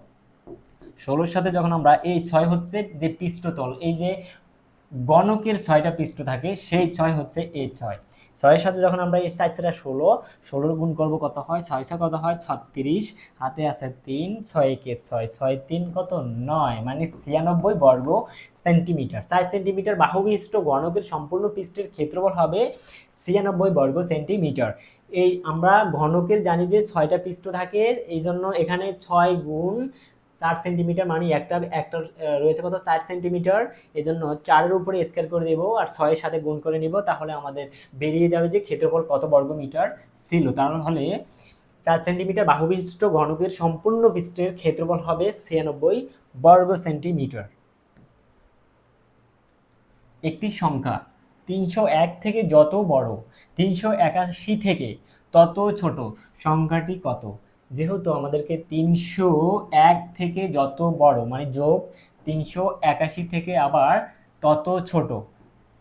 16-র সাথে যখন আমরা এই 6 হচ্ছে যে পৃষ্ঠতল, এই যে গণকের 6টা পৃষ্ঠ থাকে, সেই 6 হচ্ছে এই 6। 6-এর সাথে যখন আমরা এই 4 4 16, 16 গুণ করব কত হয়? 6 6 কত হয়? 36, হাতে আছে 3, 6 কে 6, 6 3 কত? 9, মানে 96 বর্গ সেন্টিমিটার। 4 সেন্টিমিটার বাহু বিশিষ্ট গণকের সম্পূর্ণ পৃষ্ঠের ক্ষেত্রফল হবে 96 বর্গ সেন্টিমিটার। এই আমরা ঘনকের জানি যে 6টা পৃষ্ঠ থাকে, এই জন্য এখানে 6 গুণ 4 সেন্টিমিটার, মানে একটা রয়েছে কত? 4 সেন্টিমিটার, এই জন্য 4-এর উপরে স্কয়ার করে দেবো আর 6-এর সাথে গুণ করে নিব, তাহলে আমাদের বেরিয়ে যাবে যে ক্ষেত্রফল কত বর্গ মিটার ছিল। তাহলে 4 সেন্টিমিটার বাহু বিশিষ্ট ঘনকের সম্পূর্ণ পৃষ্ঠের ক্ষেত্রফল হবে 96 বর্গ সেন্টিমিটার। একটি সংখ্যা 301 থেকে যত বড়, 381 থেকে তত ছোট সংখ্যাটি কত? যেহেতু আমাদেরকে 301 থেকে যত বড় মানে যোগ 381 থেকে আবার তত ছোট,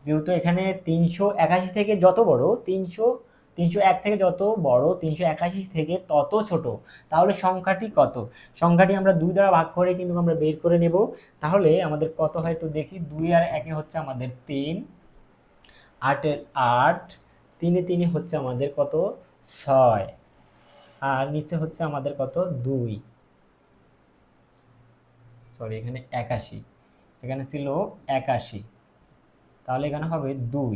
যেহেতু এখানে 381 থেকে যত বড় 301 থেকে যত বড় 381 থেকে তত ছোট, তাহলে সংখ্যাটি কত? সংখ্যাটি আমরা 2 দ্বারা ভাগ করে কিন্তু আমরা বের করে নেব। তাহলে আমাদের কত হয় একটু দেখি। 2 আর 1 হচ্ছে আমাদের 3, 8 এর 8, 3 এ 3 হচ্ছে আমাদের কত 6, আর নিচে হচ্ছে আমাদের কত 2, সরি এখানে 81, এখানে ছিল 81, তাহলে এখানে হবে 2।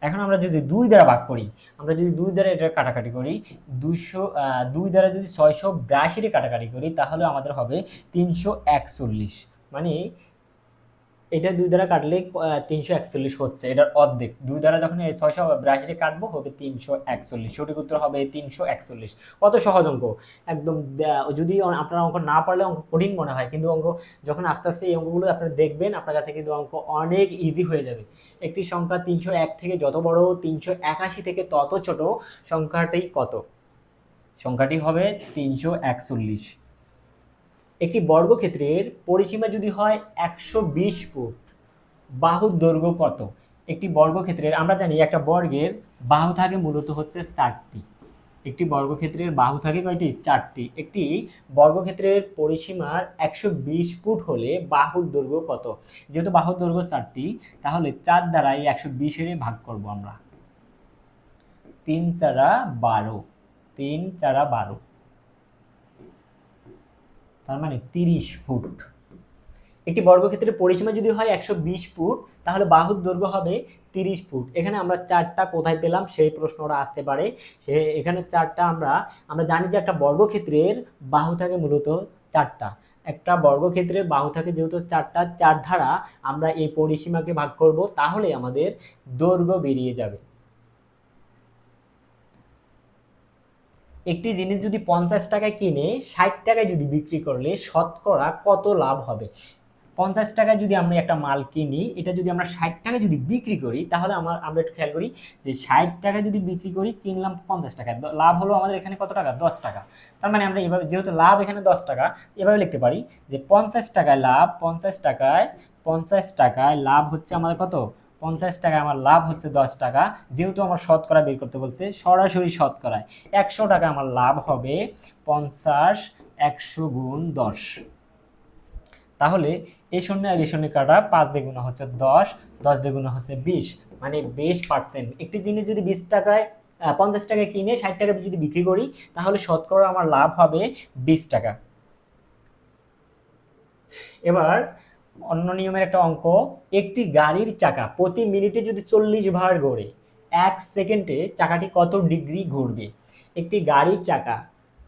এখন আমরা যদি 2 দ্বারা ভাগ করি, আমরা যদি 2 দ্বারা এটা কাটাকাটি করি, 2 দ্বারা যদি 682 কাটাকাটি করি তাহলে আমাদের হবে 341, মানে এটা 2 দ্বারা কাটলে 341 হচ্ছে, এটার অর্ধেক। 2 দ্বারা যখন 682 কাটবো হবে 341, সঠিক উত্তর হবে 341। কত সহজ অঙ্ক একদম। যদি আপনার অঙ্ক না পারলে অঙ্ক কঠিন মনে হয়, কিন্তু অঙ্ক যখন আস্তে আস্তে এই অঙ্কগুলো আপনারা দেখবেন আপনার কাছে কিন্তু অঙ্ক অনেক ইজি হয়ে যাবে। একটি সংখ্যা 301 থেকে যত বড় 381 থেকে তত ছোট সংখ্যাটি কত? সংখ্যাটি হবে 341। একটি বর্গক্ষেত্রের পরিসীমা যদি হয় 120 ফুট, বাহুর দৈর্ঘ্য কত? একটি বর্গক্ষেত্রের আমরা জানি একটা বর্গের বাহু থাকে মূলত হচ্ছে 4টি। একটি বর্গক্ষেত্রের বাহু থাকে কয়টি? 4টি। একটি বর্গক্ষেত্রের পরিসীমার 120 ফুট হলে বাহুর দৈর্ঘ্য কত? যেহেতু বাহুর দৈর্ঘ্য 4টি, তাহলে 4 দ্বারা এই 120 এর ভাগ করব আমরা। 3 4 12, 3 4 12, তার মানে 30 ফুট। একটি বর্গক্ষেত্রের পরিসীমা যদি হয় 120 ফুট, তাহলে বাহুর দৈর্ঘ্য হবে 30 ফুট। এখানে আমরা 4টা কোথায় পেলাম সেই প্রশ্নটা আসতে পারে। এখানে 4টা আমরা জানি যে একটা বর্গক্ষেত্রের বাহু থাকে মূলত 4টা। একটা বর্গক্ষেত্রের বাহু থাকে যেহেতু 4টা, 4 দ্বারা আমরা এই পরিসীমাকে ভাগ করব, তাহলে আমাদের দৈর্ঘ্য বেরিয়ে যাবে। একটি জিনিস যদি 50 টাকায় কিনে 60 টাকায় যদি বিক্রি করলে শতকরা কত লাভ হবে? 50 টাকায় যদি আমরা একটা মাল কিনি, এটা যদি আমরা 60 টাকায় যদি বিক্রি করি, তাহলে আমরা একটু খেয়াল করি যে 60 টাকায় যদি বিক্রি করি, কিনলাম 50 টাকায়, লাভ হলো আমাদের এখানে কত টাকা? 10 টাকা। তার মানে আমরা এভাবে, যেহেতু লাভ এখানে 10 টাকা, এভাবে লিখতে পারি যে 50 টাকায় লাভ, 50 টাকায় লাভ হচ্ছে আমাদের কত? 50 টাকায় আমার লাভ হচ্ছে 10 টাকা। যেহেতু আমার শতকরা বের করতে বলছে, সরাসরি শতকরায় 100 টাকা আমার লাভ হবে 50, 100 গুণ 10। তাহলে এই শূন্য আর এই শূন্য কাটা, 5 দিয়ে গুণ হচ্ছে 10, 10 দিয়ে গুণ হচ্ছে 20, মানে 20%। একটি জিনিস যদি 20 টাকায় 50 টাকায় কিনে 60 টাকায় যদি বিক্রি করি, তাহলে শতকরা আমার লাভ হবে 20 টাকা। এবার অন্য নিয়মের একটা অঙ্ক। একটি গাড়ির চাকা প্রতি মিনিটে যদি 40 বার ঘোরে, 1 সেকেন্ডে চাকাটি কত ডিগ্রি ঘুরবে? একটি গাড়ির চাকা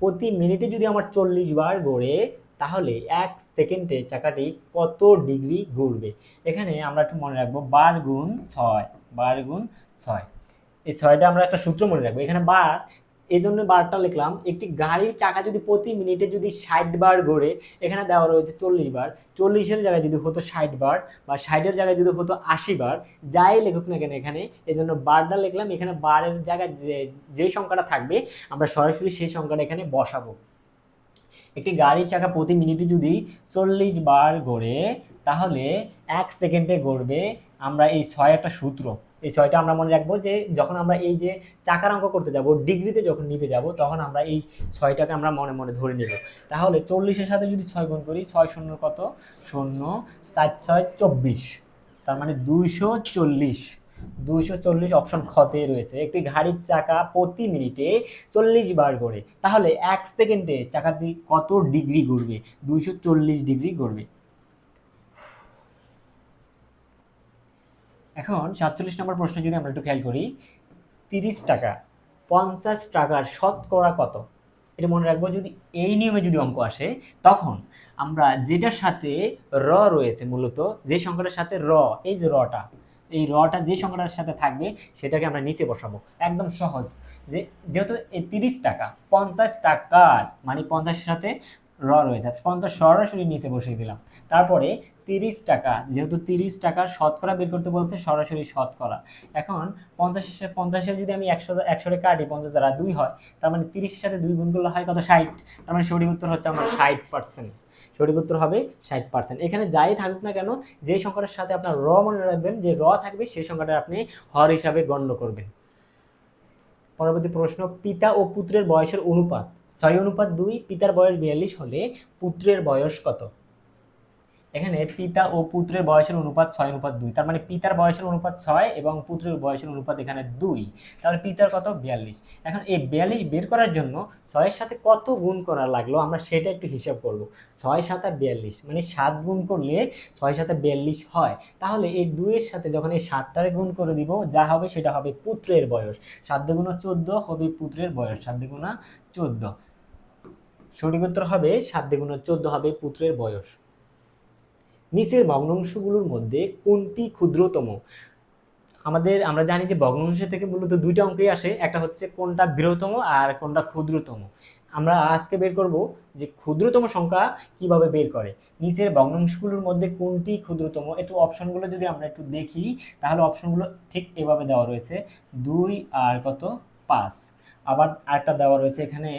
প্রতি মিনিটে যদি আমার 40 বার ঘোরে, তাহলে 1 সেকেন্ডে চাকাটি কত ডিগ্রি ঘুরবে? এখানে আমরা একটু মনে রাখবো বার গুণ 6, বার গুণ 6। এই 6টা আমরা একটা সূত্র মনে রাখবো। এখানে বার, এই জন্য বারটা লিখলাম। একটি গাড়ির চাকা যদি প্রতি মিনিটে যদি 60 বার ঘোরে, এখানে দেওয়া রয়েছে 40 বার, 40-এর জায়গায় যদি হতো 60 বার, বা 60-এর জায়গায় যদি হতো 80 বার, যাই লেখক না কেন এখানে, এই জন্য বারটা লিখলাম। এখানে বারের জায়গায় যে সংখ্যাটা থাকবে আমরা সরাসরি সেই সংখ্যাটা এখানে বসাবো। একটি গাড়ির চাকা প্রতি মিনিটে যদি 40 বার ঘোরে, তাহলে 1 সেকেন্ডে ঘুরবে। আমরা এই 6 একটা সূত্র, এই 6টা আমরা মনে রাখবো যে যখন আমরা এই যে চাকার অঙ্ক করতে যাব, ডিগ্রিতে যখন নিতে যাব, তখন আমরা এই 6টাকে আমরা মনে মনে ধরে নেব। তাহলে 40-এর সাথে যদি 6 গুণ করি, 6 শূন্য কত? 0, 4 6 24, তার মানে 240। 240 অপশন খতে রয়েছে। একটি গাড়ির চাকা প্রতি মিনিটে 40 বার ঘোরে, তাহলে 1 সেকেন্ডে চাকাটি কত ডিগ্রি ঘুরবে? 240 ডিগ্রি ঘুরবে। এখন 47 নম্বর প্রশ্ন যদি আমরা একটু খেয়াল করি, 30 টাকা 50 টাকার শতকরা কত? এটা মনে রাখবো। যদি এই নিয়মে যদি অঙ্ক আসে, তখন আমরা যেটার সাথে র রয়েছে, মূলত যে সংখ্যাটার সাথে র, এই যে রটা, এই রটা যে সংখ্যাটার সাথে থাকবে সেটাকে আমরা নিচে বসাবো। একদম সহজ। যেহেতু এই 30 টাকা 50 টাকার, মানে 50-এর সাথে র রয়েছে, 50 সরাসরি নিচে বসিয়ে দিলাম। তারপরে 30 টাকা, যেহেতু 30 টাকার শতকরা বের করতে বলছে, সরাসরি শতকরা। এখন 50-এর যদি আমি 100 কাটি, 50 দ্বারা 2 হয়, তার মানে 30-এর সাথে 2 গুণ করলে হয় কত, 60। তার মানে সঠিক উত্তর হচ্ছে আমার 60%। সঠিক উত্তর হবে 60%। এখানে যাই থাকুক না কেন, যে সংখ্যাটার সাথে আপনার র মনে রাখবেন, যে র থাকবে সেই সংখ্যাটা আপনি হর হিসাবে গণ্য করবেন। পরবর্তী প্রশ্ন, পিতা ও পুত্রের বয়সের অনুপাত 6:2, পিতার বয়স 42 হলে পুত্রের বয়স কত? এখানে পিতা ও পুত্রের বয়সের অনুপাত 6:2, তার মানে পিতার বয়সের অনুপাত 6 এবং পুত্রের বয়সের অনুপাত এখানে 2, তাহলে পিতার কত, 42। এখন এই 42 বের করার জন্য 6-এর সাথে কত গুণ করা লাগলো আমরা সেটা একটু হিসাব করব। 6-7 42, মানে 7 গুণ করলে 6-7 42 হয়। তাহলে এই 2-এর সাথে যখন এই 7টারে গুণ করে দিব, যা হবে সেটা হবে পুত্রের বয়স। 7 দুগুণা 14 হবে পুত্রের বয়স, 7 দুগুণা 14। সঠিক উত্তর হবে 7 দুগুণা 14 হবে পুত্রের বয়স। নিচের ভগ্নাংশগুলোর মধ্যে কোনটি ক্ষুদ্রতম? আমরা জানি যে ভগ্নাংশ থেকে মূলত দুইটা অঙ্কই আসে, একটা হচ্ছে কোনটা বৃহত্তম আর কোনটা ক্ষুদ্রতম। আমরা আজকে বের করব যে ক্ষুদ্রতম সংখ্যা কিভাবে বের করে। নিচের ভগ্নাংশগুলোর মধ্যে কোনটি ক্ষুদ্রতম, একটু অপশনগুলো যদি আমরা একটু দেখি, তাহলে অপশনগুলো ঠিক এভাবে দেওয়া রয়েছে, 2 আর কত, 5। আবার আরেকটা দেওয়া রয়েছে এখানে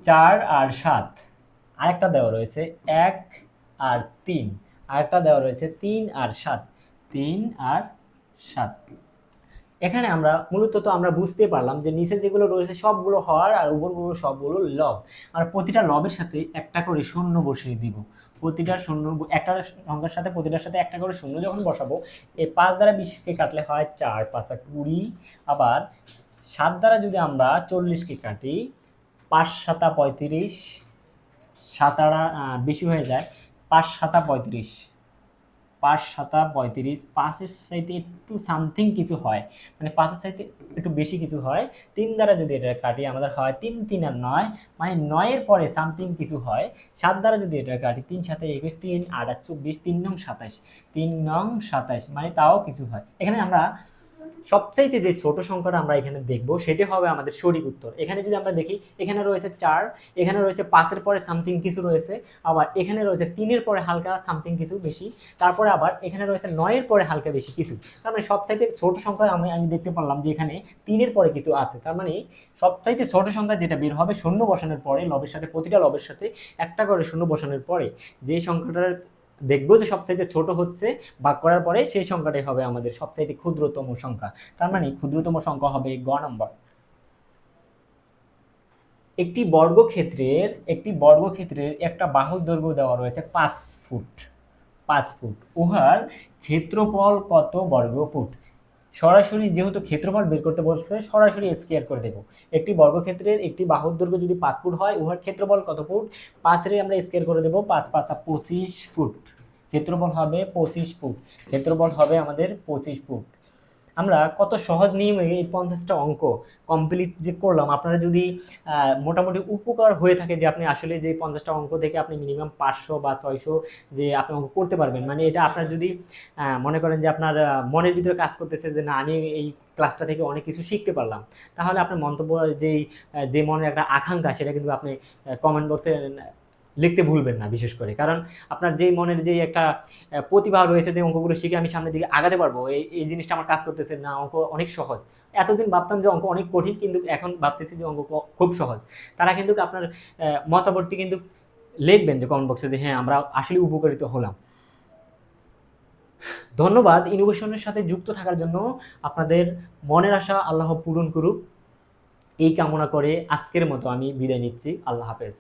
4 আর 7। আরেকটা দেওয়া রয়েছে 1 আর 3। আরেকটা দেওয়া রয়েছে 3 আর 7। 3 আর 7। এখানে আমরা মূলত তো আমরা বুঝতে পারলাম যে নিচে যেগুলো রয়েছে সবগুলো হর আর উপরগুলো সবগুলো লব। আর প্রতিটা লবের সাথে একটা করে শূন্য বসিয়ে দিব। প্রতিটা শূন্য, একটা সংখ্যার সাথে প্রতিটার সাথে একটা করে শূন্য যখন বসাবো, এই 5 দ্বারা 20কে কাটলে হয় 4, 5 20। আবার 7 দ্বারা যদি আমরা 40কে কাটি, 5 7 35, 7 বেশি হয়ে যায়, 5 7 35, 5 7 35, 5-এর চাইতে একটু সামথিং কিছু হয়, মানে 5-এর চাইতে একটু বেশি কিছু হয়। 3 দ্বারা যদি এটা কাটি আমাদের হয় 3 3 আর 9, মানে 9-এর পরে সামথিং কিছু হয়। 7 দ্বারা যদি এটা কাটি, 3 7 21, 3 8 24, 3 9 27, 3 9 27, মানে তাও কিছু হয়। এখানে আমরা সবচাইতে যে ছোট সংখ্যাটা আমরা এখানে দেখব সেটা হবে আমাদের সঠিক উত্তর। এখানে যদি আমরা দেখি, এখানে রয়েছে 4, এখানে রয়েছে 5-এর পরে সামথিং কিছু রয়েছে, আবার এখানে রয়েছে 3-এর পরে হালকা সামথিং কিছু বেশি, তারপরে আবার এখানে রয়েছে 9-এর পরে হালকা বেশি কিছু। তার মানে সবচাইতে ছোট সংখ্যা আমি দেখতে পারলাম যে এখানে 3-এর পরে কিছু আছে। তার মানে সবচাইতে ছোট সংখ্যা যেটা বের হবে, শূন্য বসানোর পরে, লবের সাথে প্রতিটা লবের সাথে একটা করে শূন্য বসানোর পরে যে সংখ্যাটার দেখবো যে সবচাইতে ছোট হচ্ছে, ভাগ করার পরে সেই সংখ্যাটাই হবে আমাদের সবচাইতে ক্ষুদ্রতম সংখ্যা। তার মানে ক্ষুদ্রতম সংখ্যা হবে গ নম্বর। একটি বর্গক্ষেত্রের একটা বাহুর দৈর্ঘ্য দেওয়া রয়েছে 5 ফুট। 5 ফুট, উহার ক্ষেত্রফল কত বর্গ ফুট? সরাসরি যেহেতু ক্ষেত্রফল বের করতে বলছে, সরাসরি স্কয়ার করে দেব। একটি বর্গক্ষেত্রের একটি বাহুর দৈর্ঘ্য যদি 5 ফুট হয়, উহার ক্ষেত্রফল কত ফুট? 5-এর আমরা স্কয়ার করে দেব, 5 5 25 ফুট। ক্ষেত্রফল হবে 25 ফুট। ক্ষেত্রফল হবে আমাদের 25 ফুট। আমরা কত সহজ নিয়মে এই 50টা অঙ্ক কমপ্লিট যে করলাম, আপনারা যদি মোটামুটি উপকার হয়ে থাকে যে আপনি আসলে যে 50টা অঙ্ক থেকে আপনি মিনিমাম 500 বা 600 যে আপনি অঙ্ক করতে পারবেন, মানে এটা আপনার যদি মনে করেন যে আপনার মনের ভিতরে কাজ করতেছে যে না আমি এই ক্লাসটা থেকে অনেক কিছু শিখতে পারলাম, তাহলে আপনার মন্তব্য যে মনের একটা আকাঙ্ক্ষা সেটা কিন্তু আপনি কমেন্ট বক্সে লিখতে ভুলবেন না, বিশেষ করে। কারণ আপনার যেই মনের যে একটা প্রতিভা রয়েছে যে অঙ্কগুলো শিখে আমি সামনের দিকে আগাতে পারবো, এই জিনিসটা আমার কাজ করতেছে না, অঙ্ক অনেক সহজ। এতদিন ভাবতাম যে অঙ্ক অনেক কঠিন, কিন্তু এখন ভাবতেছি যে অঙ্ক খুব সহজ। তারা কিন্তু আপনার মতামতটি কিন্তু লিখবেন যে কমেন্ট বক্সে যে হ্যাঁ আমরা আসলে উপকারিত হলাম। ধন্যবাদ ইনোভেশনের সাথে যুক্ত থাকার জন্য। আপনাদের মনের আশা আল্লাহ পূরণ করুক, এই কামনা করে আজকের মতো আমি বিদায় নিচ্ছি। আল্লাহ হাফেজ।